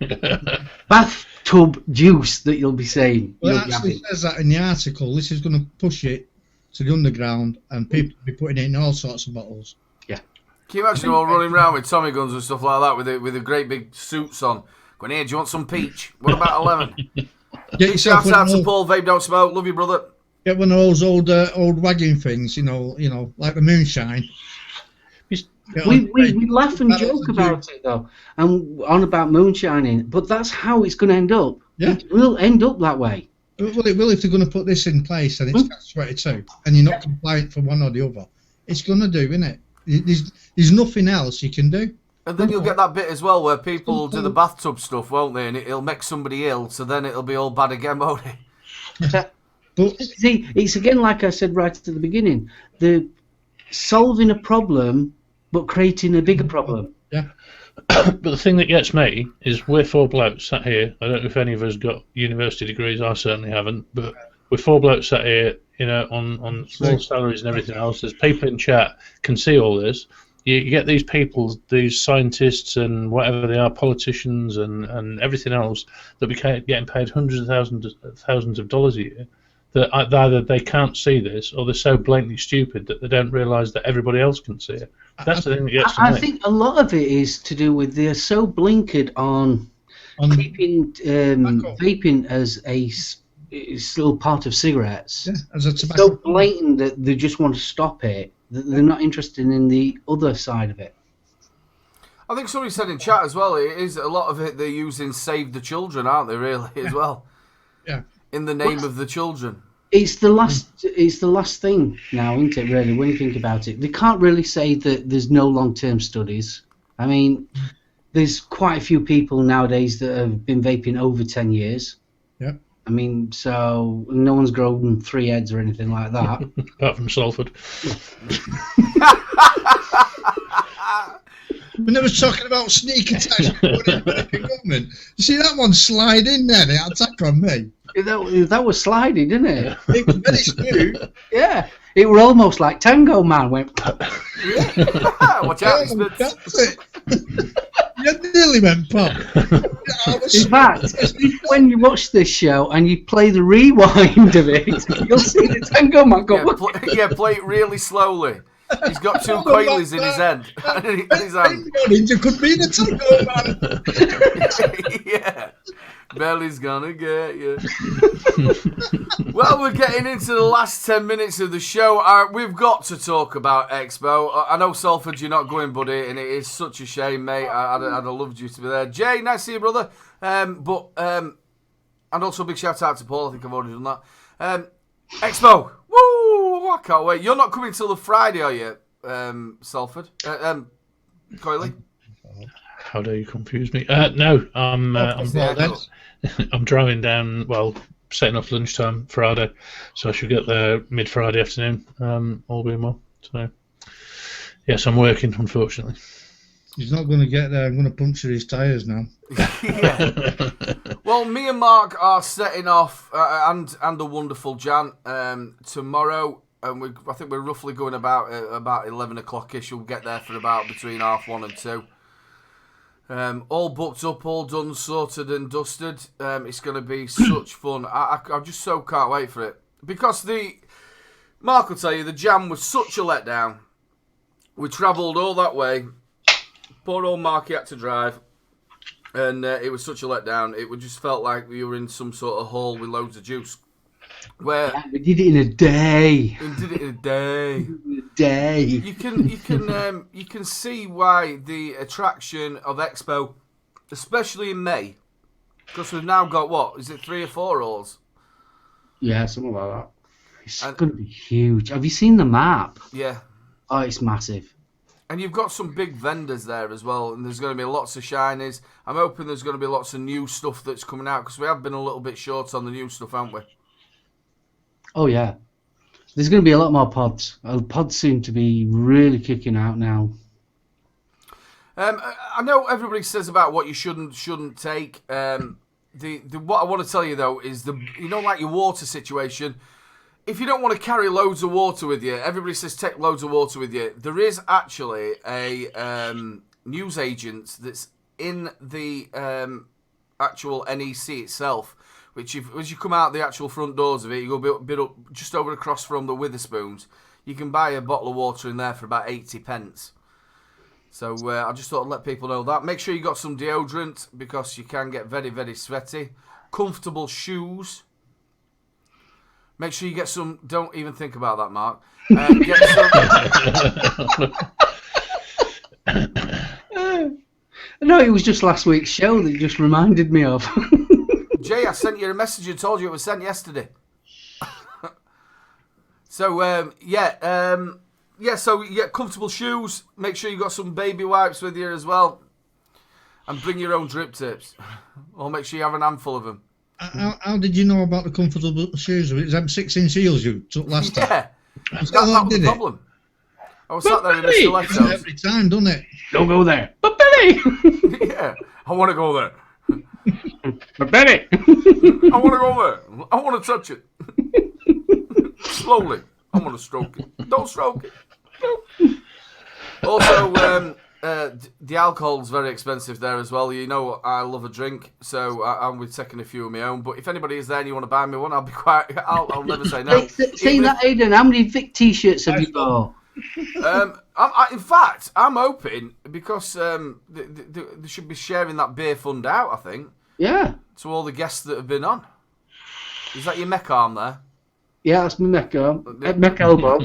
bathtub juice that you'll be saying. Well, it actually says that in the article. This is going to push it to the underground, and people will be putting it in all sorts of bottles. Yeah. Can you imagine all running around with Tommy guns and stuff like that with the great big suits on? Going, here, do you want some peach? What about a lemon? Big shout out to Paul, Vape Don't Smoke. Love you, brother. Get one of those old wagon things, you know, like the moonshine. We laugh and joke about it though, and on about moonshining, but that's how it's going to end up. Yeah. It will end up that way. Well, it will if they're going to put this in place and it's catch-22, and you're not compliant for one or the other. It's going to do, isn't it? There's nothing else you can do. And then you'll get that bit as well where people do the bathtub stuff, won't they? And it'll make somebody ill, so then it'll be all bad again, won't it? But see, it's again like I said right at the beginning, the solving a problem but creating a bigger problem. Yeah. But the thing that gets me is we're four blokes sat here. I don't know if any of us got university degrees. I certainly haven't. But we're four blokes sat here, you know, on small salaries and everything else. There's people in chat can see all this. You get these people, these scientists and whatever they are, politicians and everything else, that be getting paid hundreds of thousands of dollars a year. That either they can't see this or they're so blatantly stupid that they don't realise that everybody else can see it. That's the thing that gets to me. I think a lot of it is to do with they're so blinkered on keeping vaping as a still part of cigarettes. Yeah, as a tobacco. So blatant that they just want to stop it, that they're not interested in the other side of it. I think somebody said in chat as well, it is a lot of it they're using Save the Children, aren't they, really, as well? Yeah. In the name of the children. It's the last thing now, isn't it, really, when you think about it? They can't really say that there's no long-term studies. I mean, there's quite a few people nowadays that have been vaping over 10 years. Yeah. I mean, so no one's grown 3 heads or anything like that. Apart from Salford. We're never talking about sneak attacks on the American government. You see that one slide in there, the attack on me? That was sliding, didn't it? It was very smooth. Yeah. It were almost like Tango Man went... Watch out, That's it. You nearly went pop. In fact, when you watch this show and you play the rewind of it, you'll see the Tango Man go... play it really slowly. He's got 2 coilies in his head. In his hand. You could be the Tango Man. Yeah. Belly's gonna get you. Well, we're getting into the last 10 minutes of the show. We've got to talk about Expo. I know, Salford, you're not going, buddy, and it is such a shame, mate. I'd have loved you to be there. Jay, nice to see you, brother. But And also big shout out to Paul. I think I've already done that. Expo. Woo! I can't wait. You're not coming till the Friday, are you, Salford? Coyley? How dare you confuse me? No, I'm driving down, well, setting off lunchtime Friday, so I should get there mid-Friday afternoon, all being well. So, yes, I'm working, unfortunately. He's not going to get there. I'm going to puncture his tyres now. Yeah. Well, me and Mark are setting off, and the wonderful Jan, tomorrow. And I think we're roughly going about 11 o'clock-ish. We'll get there for about between 1:30 and 2. All booked up, all done, sorted and dusted. It's going to be such fun. I just so can't wait for it. Because Mark will tell you, the Jam was such a letdown. We travelled all that way. Poor old Mark, he had to drive. And it was such a letdown. It just felt like we were in some sort of hall with loads of juice. Where we did it in a day. We did it in a day. You can see why the attraction of Expo, especially in May, because we've now got what is it 3 or 4 halls? Yeah, something like that. It's going to be huge. Have you seen the map? Yeah. Oh, it's massive. And you've got some big vendors there as well, and there's going to be lots of shinies. I'm hoping there's going to be lots of new stuff that's coming out, because we have been a little bit short on the new stuff, haven't we? Oh, yeah. There's going to be a lot more pods. Pods seem to be really kicking out now. I know everybody says about what you shouldn't take. What I want to tell you, though, is like your water situation. If you don't want to carry loads of water with you, everybody says take loads of water with you. There is actually a news agent that's in the actual NEC itself, which as you come out the actual front doors of it, you go a bit up, just over across from the Witherspoons. You can buy a bottle of water in there for about 80 pence. So I just thought I'd let people know that. Make sure you got some deodorant, because you can get very, very sweaty. Comfortable shoes. Make sure you get some. Don't even think about that, Mark. Get some. No, it was just last week's show that you just reminded me of. Jay, I sent you a message and told you it was sent yesterday. So So you get comfortable shoes. Make sure you got some baby wipes with you as well, and bring your own drip tips. Or make sure you have an handful of them. How did you know about the comfortable shoes? Was them 6-inch heels you took last time? Yeah, that was the problem. I was sat there in the stilettos. Every time, doesn't it? Don't go there. But Benny! Yeah, I want to go there. But Benny! I want to go there. I want to touch it. Slowly. I want to stroke it. Don't stroke it. Also, the alcohol's very expensive there as well. You know, I love a drink, so I'm taking a few of my own. But if anybody is there and you want to buy me one, I'll be quiet. I'll never say no. Saying that, Aidan, how many Vic t-shirts have you got? In fact, I'm hoping, because they should be sharing that beer fund out, I think. Yeah. To all the guests that have been on. Is that your mech arm there? Yeah, that's my mech arm. Mech elbow.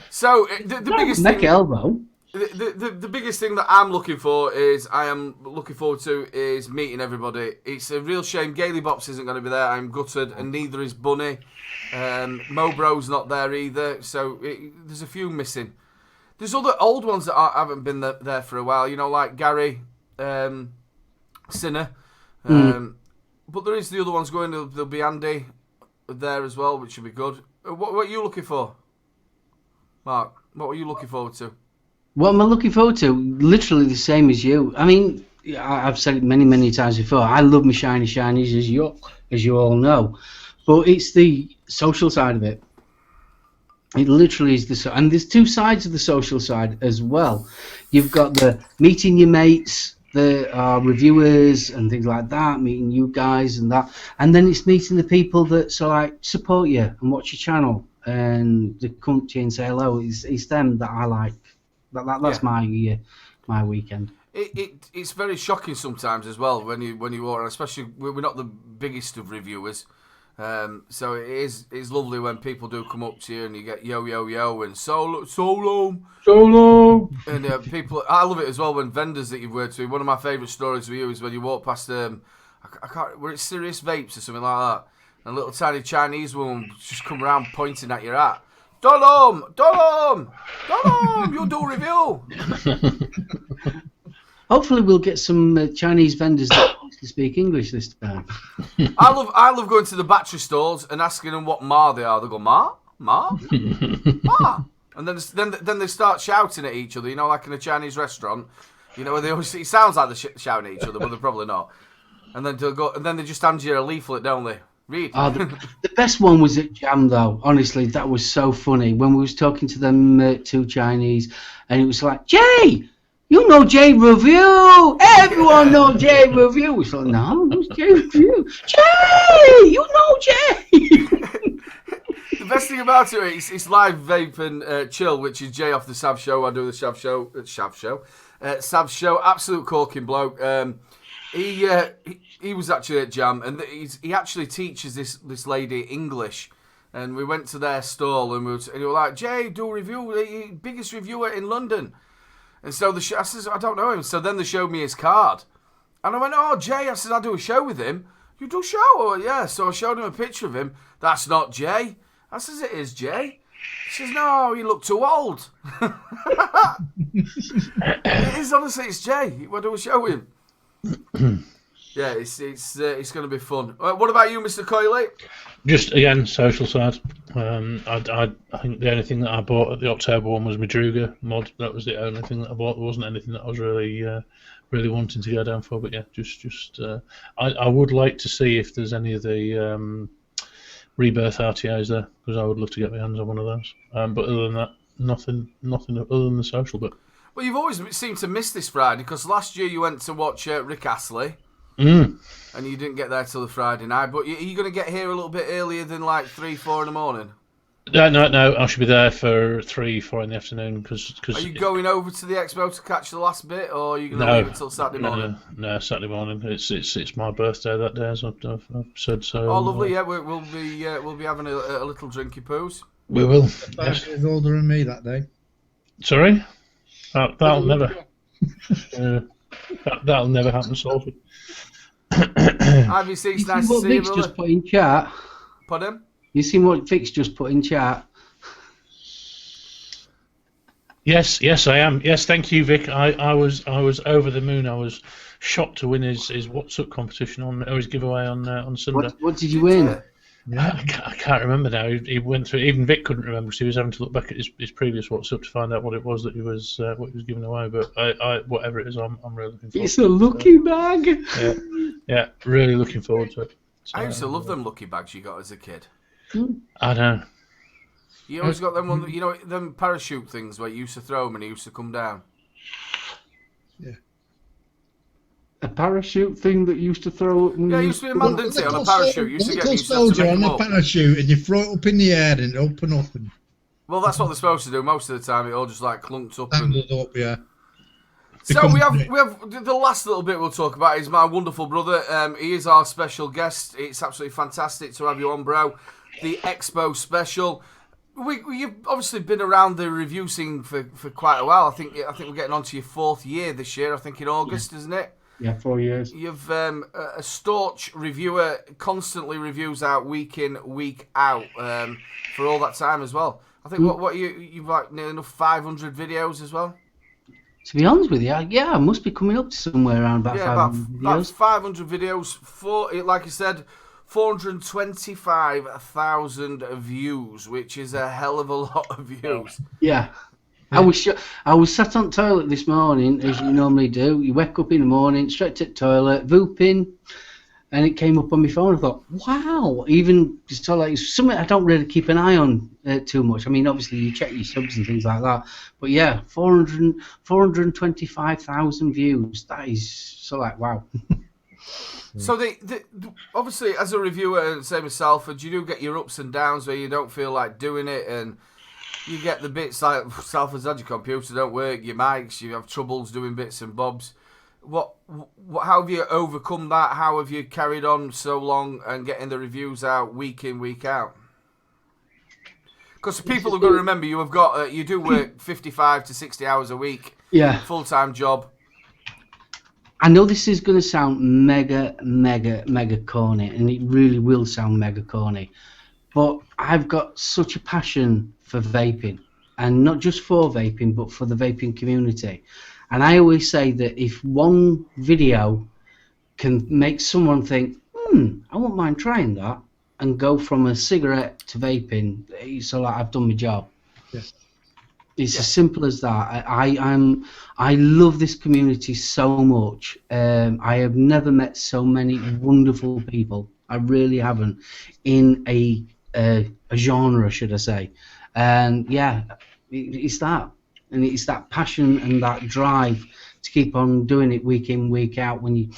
So the biggest mech thing, elbow. The biggest thing that I'm looking forward to is meeting everybody. It's a real shame Gaily Bops isn't going to be there. I'm gutted, and neither is Bunny. Mobro's not there either, so there's a few missing. There's other old ones that haven't been there for a while, you know, like Gary, Sinner. But there is the other ones going. There'll be Andy there as well, which should be good. What are you looking for, Mark? What were you looking forward to? What am I looking forward to? Literally the same as you. I mean, I've said it many, many times before. I love my shiny shinies, as you all know. But it's the social side of it. It literally is and there's two sides of the social side as well. You've got the meeting your mates, the reviewers and things like that, meeting you guys and that. And then it's meeting the people that support you and watch your channel and they come to you and say hello. It's them that I like. That's my weekend. It's very shocking sometimes as well when you walk around, especially we're not the biggest of reviewers, so it's lovely when people do come up to you and you get yo and solo and people. I love it as well when vendors that you've worked with. One of my favourite stories with you is when you walk past I can't. Were it Serious Vapes or something like that? And a little tiny Chinese woman just come around pointing at your hat. Dolom, you do review. Hopefully, we'll get some Chinese vendors that speak English this time. I love going to the battery stores and asking them what ma they are. They go ma, ma, ma, and then they start shouting at each other. You know, like in a Chinese restaurant. You know, where they always it sounds like they're shouting at each other, but they're probably not. And then they'll go, and then they just hand you a leaflet, don't they? Read. Oh, the best one was at Jam, though. Honestly, that was so funny when we was talking to them two Chinese, and it was like, Jay, you know Jay Review. Everyone know Jay Review. We like, no, who's Jay Review? Jay, you know Jay. The best thing about it is it's live vape and chill, which is Jay off the Sav Show. I do the Sav Show. Absolute corking bloke. He was actually at Jam, and he actually teaches this lady English. And we went to their stall, and we were like, Jay, do a review, biggest reviewer in London. And so I says, I don't know him. So then they showed me his card. And I went, oh, Jay, I said, I do a show with him. You do a show? Oh, yeah. So I showed him a picture of him. That's not Jay. I says, it is Jay. He says, no, you look too old. It is, honestly, it's Jay. I do a show with him. Yeah, it's going to be fun. What about you, Mr. Coyley? Just again, social side. I think the only thing that I bought at the October one was Madruga mod. That was the only thing that I bought. There wasn't anything that I was really wanting to go down for. But yeah, I would like to see if there's any of the Rebirth RTOs there, because I would love to get my hands on one of those. But other than that, nothing other than the social bit. Well, you've always seemed to miss this Friday, because last year you went to watch Rick Astley. And you didn't get there till the Friday night. But are you going to get here a little bit earlier than like 3-4 in the morning? No. I should be there for 3-4 in the afternoon. Cause are you going over to the expo to catch the last bit, or are you going to leave it till Saturday morning? No, Saturday morning. It's my birthday that day, as I've said. So. Oh, lovely! Yeah, we'll be having a little drinky poos. We will. 5 years older than me that day. Sorry, that'll never. That'll never happen, Sophie. IVC, it's nice to see you, brother. Just put in chat. Pardon? You seen what Vic's just put in chat? Yes, I am. Yes, thank you, Vic. I was over the moon. I was shocked to win his WhatsApp competition on his giveaway on Sunday. What did you win? I can't remember now. He went through. Even Vic couldn't remember, because he was having to look back at his previous WhatsApp to find out what it was that he was giving away. But I whatever it is, I'm really looking forward. It's a lucky bag. Yeah, really looking forward to it. So, I used to love them lucky bags you got as a kid. I know. You always got them one, them parachute things where you used to throw them and he used to come down. Yeah. A parachute thing that used to throw. Yeah, it used to be a man, didn't it, on a parachute. You used to get soldier on a parachute, and you throw it up in the air and open up. And well, that's what they're supposed to do most of the time. It all just like clunked up. Up, yeah. So we have the last little bit we'll talk about is my wonderful brother. He is our special guest. It's absolutely fantastic to have you on, bro. The Expo special. You've obviously been around the review scene for quite a while. I think we're getting on to your 4th year this year. I think in August, isn't it? Yeah, 4 years. You've a staunch reviewer, constantly reviews out week in, week out for all that time as well. I think what you've like nearly enough 500 videos as well. To be honest with you, yeah, I must be coming up to somewhere around about 500 videos. About 500 videos. Like I said, 425,000 views, which is a hell of a lot of views. Yeah. I was sat on the toilet this morning, as you normally do. You wake up in the morning, straight to the toilet, vooping, and it came up on my phone. I thought, wow, even just like it's something I don't really keep an eye on too much. I mean, obviously you check your subs and things like that, but yeah, 425,000 views. That is so like wow. So obviously as a reviewer, and same as Salford, you do get your ups and downs where you don't feel like doing it, and you get the bits like Salford's had your computer don't work, your mics, you have troubles doing bits and bobs. How have you overcome that? How have you carried on so long and getting the reviews out week in, week out? Because people have got to remember, you have got you do work 55 to 60 hours a week. Yeah. Full-time job. I know this is going to sound mega, mega, mega corny, and it really will sound mega corny, but I've got such a passion for vaping, and not just for vaping, but for the vaping community. And I always say that if one video can make someone think, I won't mind trying that, and go from a cigarette to vaping, so like I've done my job. Yeah. It's as simple as that. I love this community so much. I have never met so many wonderful people. I really haven't, in a genre, should I say? And yeah, it's that, and it's that passion and that drive to keep on doing it week in, week out. When you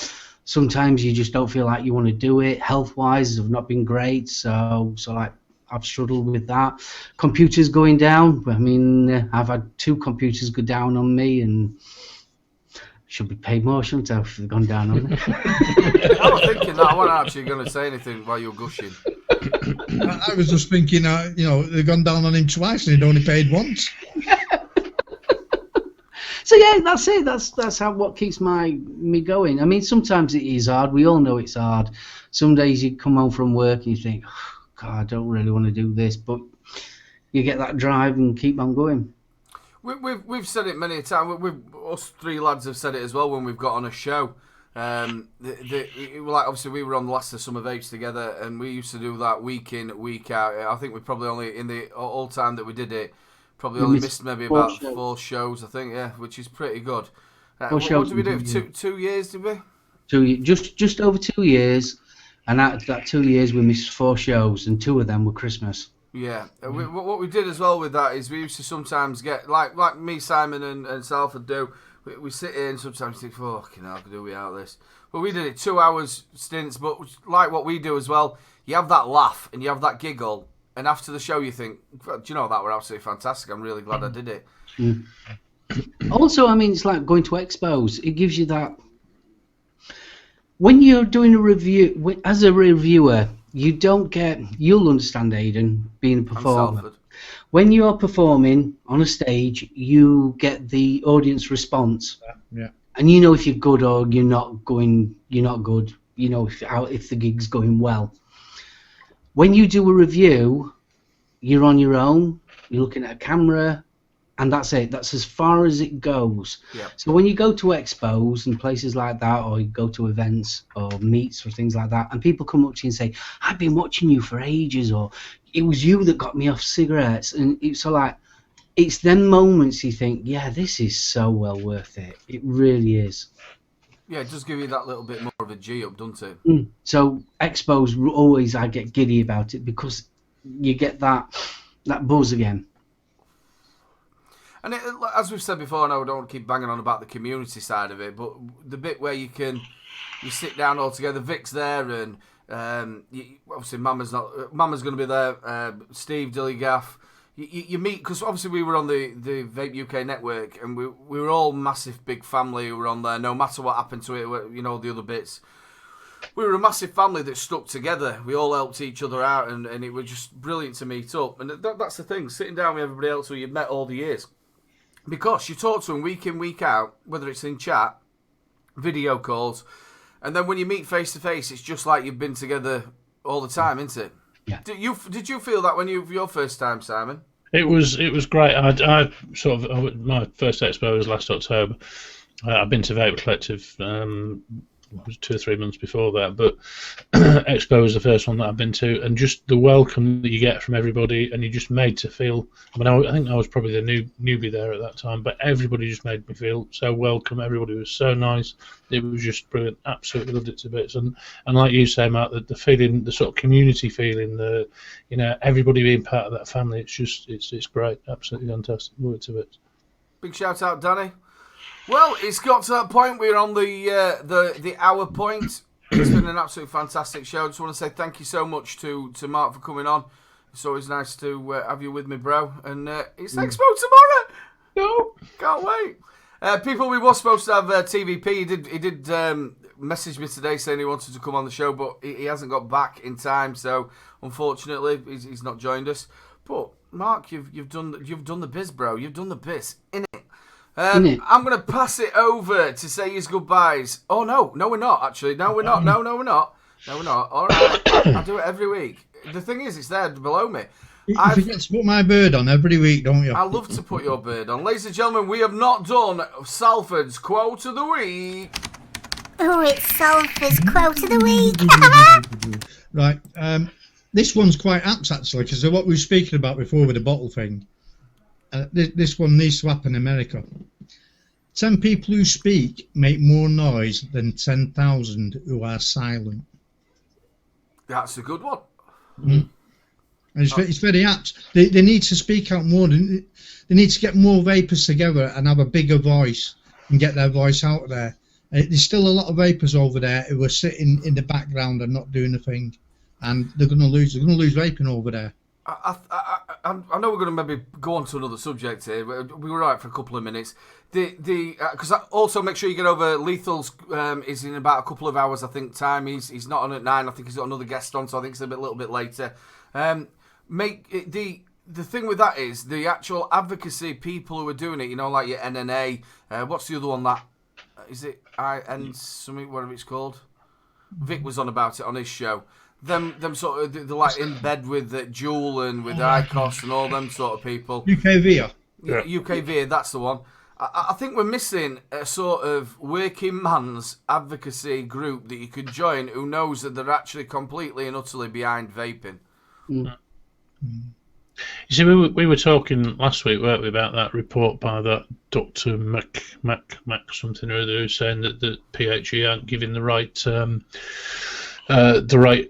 sometimes you just don't feel like you want to do it. Health-wise, have not been great, so like. I've struggled with that. Computers going down. I mean, I've had 2 computers go down on me, and should be paid more, shouldn't I, if they've gone down on me? I was thinking that. I wasn't actually going to say anything while you were gushing. I was just thinking, they've gone down on him twice and he'd only paid once. So yeah, that's it. That's how what keeps me going. I mean, sometimes it is hard. We all know it's hard. Some days you come home from work and you think, God, I don't really want to do this, but you get that drive and keep on going. We've said it many a time. Us 3 lads have said it as well when we've got on a show. Like obviously we were on the last of Summer Vapes together, and we used to do that week in, week out. I think we probably only in the all time that we did it, probably only missed maybe about 4 shows. I think, yeah, which is pretty good. What did we do? 2 years, did we? 2 years, just over 2 years. And that 2 years we missed 4 shows, and 2 of them were Christmas. Yeah. What we did as well with that is we used to sometimes get, like me, Simon and Salford do, we sit here and sometimes think, fucking hell, do we out this? But we did it 2 hours stints, but like what we do as well, you have that laugh and you have that giggle, and after the show you think, do you know, that were absolutely fantastic, I'm really glad I did it. Mm. Also, I mean, it's like going to expos. It gives you that... When you're doing a review, as a reviewer, you'll understand, Aidan, being a performer. When you're performing on a stage, you get the audience response. Yeah. And you know if you're good or you're not good. You know if the gig's going well. When you do a review, you're on your own, you're looking at a camera, and that's it. That's as far as it goes. Yeah. So when you go to expos and places like that, or you go to events or meets or things like that, and people come up to you and say, I've been watching you for ages, or it was you that got me off cigarettes, and it's like, it's them moments you think, yeah, this is so well worth it. It really is. Yeah, it does give you that little bit more of a G up, doesn't it? So expos, always I get giddy about it, because you get that buzz again. And as we've said before, I know I don't want to keep banging on about the community side of it, but the bit where you sit down all together, Vic's there, and obviously Mama's going to be there, Steve, Dillygaff. You meet, because obviously we were on the Vape UK network, and we were all massive big family who were on there, no matter what happened to it, you know, the other bits. We were a massive family that stuck together. We all helped each other out, and it was just brilliant to meet up. And that's the thing, sitting down with everybody else who you've met all the years. Because you talk to them week in, week out, whether it's in chat, video calls, and then when you meet face to face, it's just like you've been together all the time, isn't it? Yeah. Did you feel that when your first time, Simon? It was great. I my first expo was last October. I've been to Vape Collective it was 2 or 3 months before that, but Expo was the first one that I've been to, and just the welcome that you get from everybody, and you're just made to feel. I mean, I think I was probably the newbie there at that time, but everybody just made me feel so welcome. Everybody was so nice. It was just brilliant. Absolutely loved it to bits. And like you say, Matt, the feeling, the sort of community feeling, everybody being part of that family. It's great. Absolutely fantastic. Love it to bits. Big shout out, Danny. Well, it's got to that point. We're on the hour point. It's been an absolutely fantastic show. I just want to say thank you so much to Mark for coming on. It's always nice to have you with me, bro. And it's Expo tomorrow. No, can't wait. People, we were supposed to have TVP. He did message me today saying he wanted to come on the show, but he hasn't got back in time. So unfortunately, he's not joined us. But Mark, you've done the biz, bro. You've done the biz, innit? Innit? I'm going to pass it over to say his goodbyes. Oh, no, we're not, actually. No, we're not. No, we're not. No, we're not. All right. I do it every week. The thing is, it's there below me. You forget to put my bird on every week, don't you? I love to put your bird on. Ladies and gentlemen, we have not done Salford's Quote of the Week. Oh, it's Salford's Quote of the Week. Right. This one's quite apt, actually, because of what we were speaking about before with the bottle thing. This one needs to happen in America. 10 people who speak make more noise than 10,000 who are silent. That's a good one. And it's very apt. They need to speak out more. They need to get more vapors together and have a bigger voice and get their voice out there. There's still a lot of vapors over there who are sitting in the background and not doing a thing, and they're going to lose. They're going to lose vaping over there. I know we're going to maybe go on to another subject here. But we were right for a couple of minutes. Because also make sure you get over Lethal's is in about a couple of hours, I think, time. He's not on at 9. I think he's got another guest on, so I think it's a little bit later. The thing with that is the actual advocacy people who are doing it. You know, like your NNA. What's the other one? That is it. AIN something, whatever it's called. Vic was on about it on his show. Them sort of, they're like in bed with Jewel and with ICOS and all them sort of people. UKVIA. Yeah. UKVIA, that's the one. I think we're missing a sort of working man's advocacy group that you could join who knows that they're actually completely and utterly behind vaping. You see, we were talking last week, weren't we, about that report by that Dr. Mac something or other, who's saying that the PHE aren't giving the right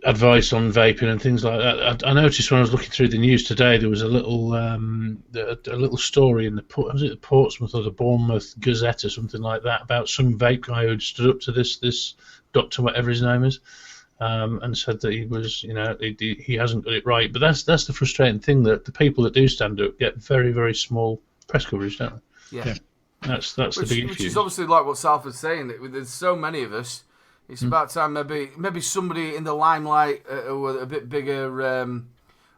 advice on vaping and things like that. I noticed when I was looking through the news today, there was a little story in the Portsmouth or the Bournemouth Gazette or something like that about some vape guy who'd stood up to this doctor, whatever his name is, and said that he was, he hasn't got it right. But that's the frustrating thing, that the people that do stand up get very, very small press coverage, don't they? Yeah. That's the big issue. Which is obviously like what Salford's saying, that there's so many of us. It's about time maybe somebody in the limelight who are a bit bigger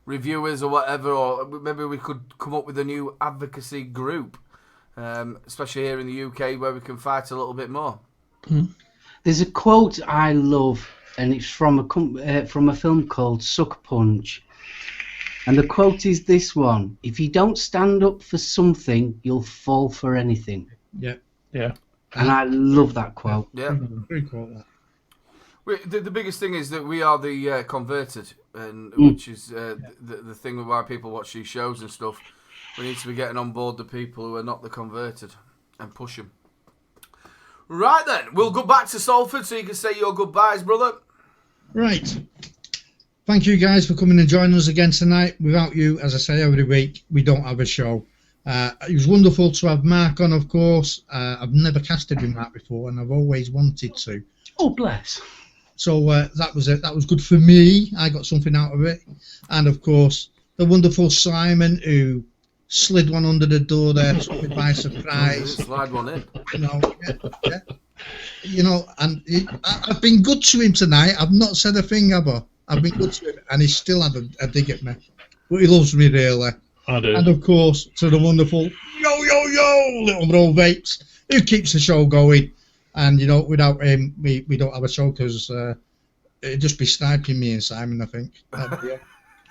reviewers or whatever, or maybe we could come up with a new advocacy group, especially here in the UK where we can fight a little bit more. There's a quote I love, and it's from a film called Sucker Punch. And the quote is this one: "If you don't stand up for something, you'll fall for anything." Yeah. And I love that quote. Yeah. Very cool, that. The biggest thing is that we are the converted, and which is the thing with why people watch these shows and stuff. We need to be getting on board the people who are not the converted and push them. Right then, we'll go back to Salford so you can say your goodbyes, brother. Right. Thank you guys for coming and joining us again tonight. Without you, as I say every week, we don't have a show. It was wonderful to have Mark on, of course. I've never casted with Mark before, and I've always wanted to. Oh, bless. So that was it. That was good for me. I got something out of it. And, of course, the wonderful Simon, who slid one under the door there, took me by surprise. Slide one in. And I've been good to him tonight. I've not said a thing, have I? I've been good to him, and he still had a dig at me. But he loves me, really. I do. And, of course, to the wonderful Little Bro Vapes, who keeps the show going. And, without him, we don't have a show, because it'd just be sniping me and Simon, I think.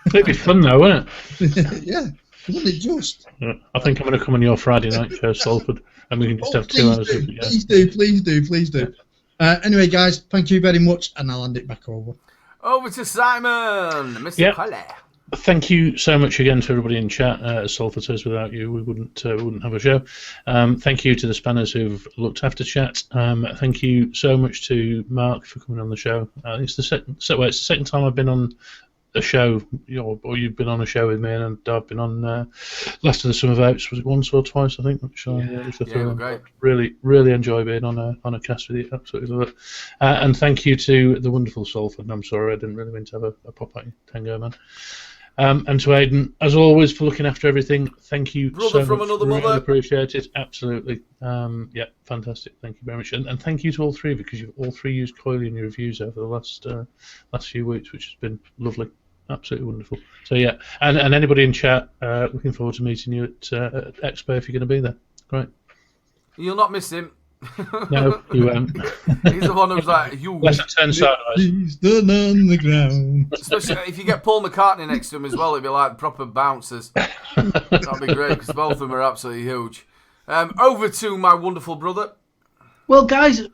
It'd be fun, though, wouldn't it? Yeah. Wouldn't it just? Yeah. I think I'm going to come on your Friday night show, Salford, and we can just have 2 hours. Please do. Anyway, guys, thank you very much, and I'll hand it back over. Over to Simon, Mr. Colley. Thank you so much again to everybody in chat. As Salford says, without you, we wouldn't have a show. Thank you to the spanners who've looked after chat. Thank you so much to Mark for coming on the show. It's the second time I've been on a show, or you've been on a show with me, and I've been on Last of the Summer Vapes. Was it once or twice? I think. Great. Really enjoy being on a cast with you. Absolutely love it. And thank you to the wonderful Salford. I'm sorry I didn't really mean to have a pop at you, Tango Man. And to Aidan, as always, for looking after everything. Thank you Brother so from much. Another Really mother. appreciate it. Absolutely. Fantastic. Thank you very much. And thank you to all three, because you've all three used Coily in your reviews over the last few weeks, which has been lovely. Absolutely wonderful. So, yeah. And anybody in chat, looking forward to meeting you at Expo if you're going to be there. Great. You'll not miss him. No, you won't. He's the one who's like, you. Unless I turn sideways. He's done on the ground. Especially if you get Paul McCartney next to him as well, it'd be like proper bouncers. That'd be great because both of them are absolutely huge. Over to my wonderful brother. Well, guys,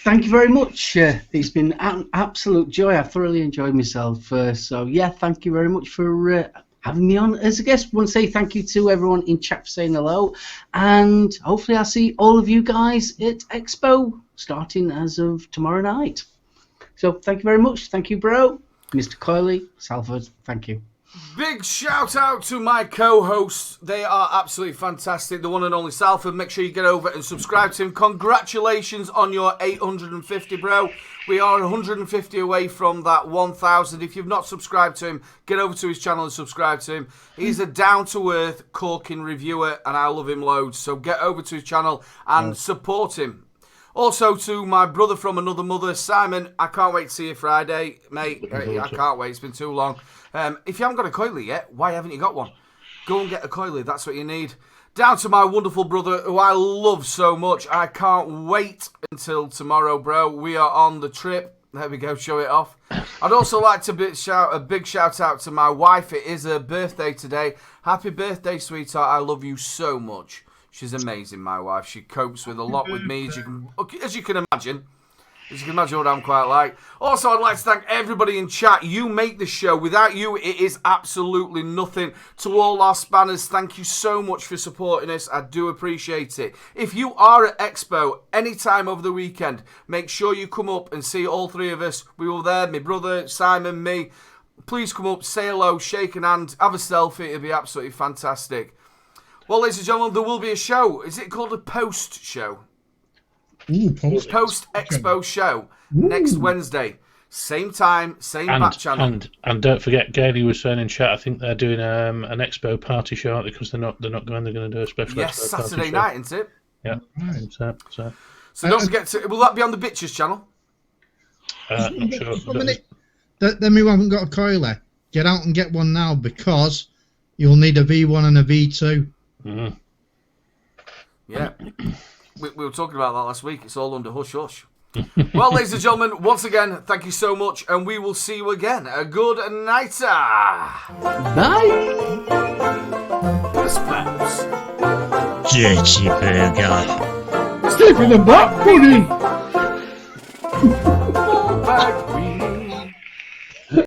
thank you very much. It's been an absolute joy. I thoroughly enjoyed myself. So, yeah, thank you very much for having me on as a guest. I want to say thank you to everyone in chat for saying hello. And hopefully I'll see all of you guys at Expo starting as of tomorrow night. So, thank you very much. Thank you, bro. Mr. Coyley, Salford, thank you. Big shout out to my co-hosts. They are absolutely fantastic. The one and only Salford. Make sure you get over and subscribe to him. Congratulations on your 850, bro. We are 150 away from that 1,000. If you've not subscribed to him, get over to his channel and subscribe to him. He's a down-to-earth corking reviewer, and I love him loads. So get over to his channel and support him. Also to my brother from another mother, Simon. I can't wait to see you Friday, mate. I can't wait. It's been too long. If you haven't got a coilie yet, why haven't you got one? Go and get a coilie. That's what you need. Down to my wonderful brother, who I love so much. I can't wait until tomorrow, bro. We are on the trip. There we go. Show it off. I'd also like to shout a big shout out to my wife. It is her birthday today. Happy birthday, sweetheart. I love you so much. She's amazing, my wife. She copes with a lot with me, as you can imagine. As you can imagine what I'm quite like. Also, I'd like to thank everybody in chat. You make the show. Without you, it is absolutely nothing. To all our spanners, thank you so much for supporting us. I do appreciate it. If you are at Expo anytime over the weekend, make sure you come up and see all three of us. We were there, my brother, Simon, me. Please come up, say hello, shake an hand, have a selfie. It'll be absolutely fantastic. Well, ladies and gentlemen, there will be a show. Is it called a post show? Ooh, Post-Expo show next Wednesday. Same time, same back channel. And don't forget, Gailey was saying in chat, I think they're doing an Expo party show, aren't they? Because they're not going, they're going to do a special Yes, Expo Saturday party night, isn't it? Yeah. Right. So don't forget to... Will that be on the Bitches channel? not sure. A minute. Then we haven't got a coiler. Get out and get one now because you'll need a V1 and a V2. Mm. Yeah. We were talking about that last week. It's all under hush-hush. Well, ladies and gentlemen, once again, thank you so much, and we will see you again. A good nighter. Bye. Spams. Dirty burger. Stick in the back, buddy.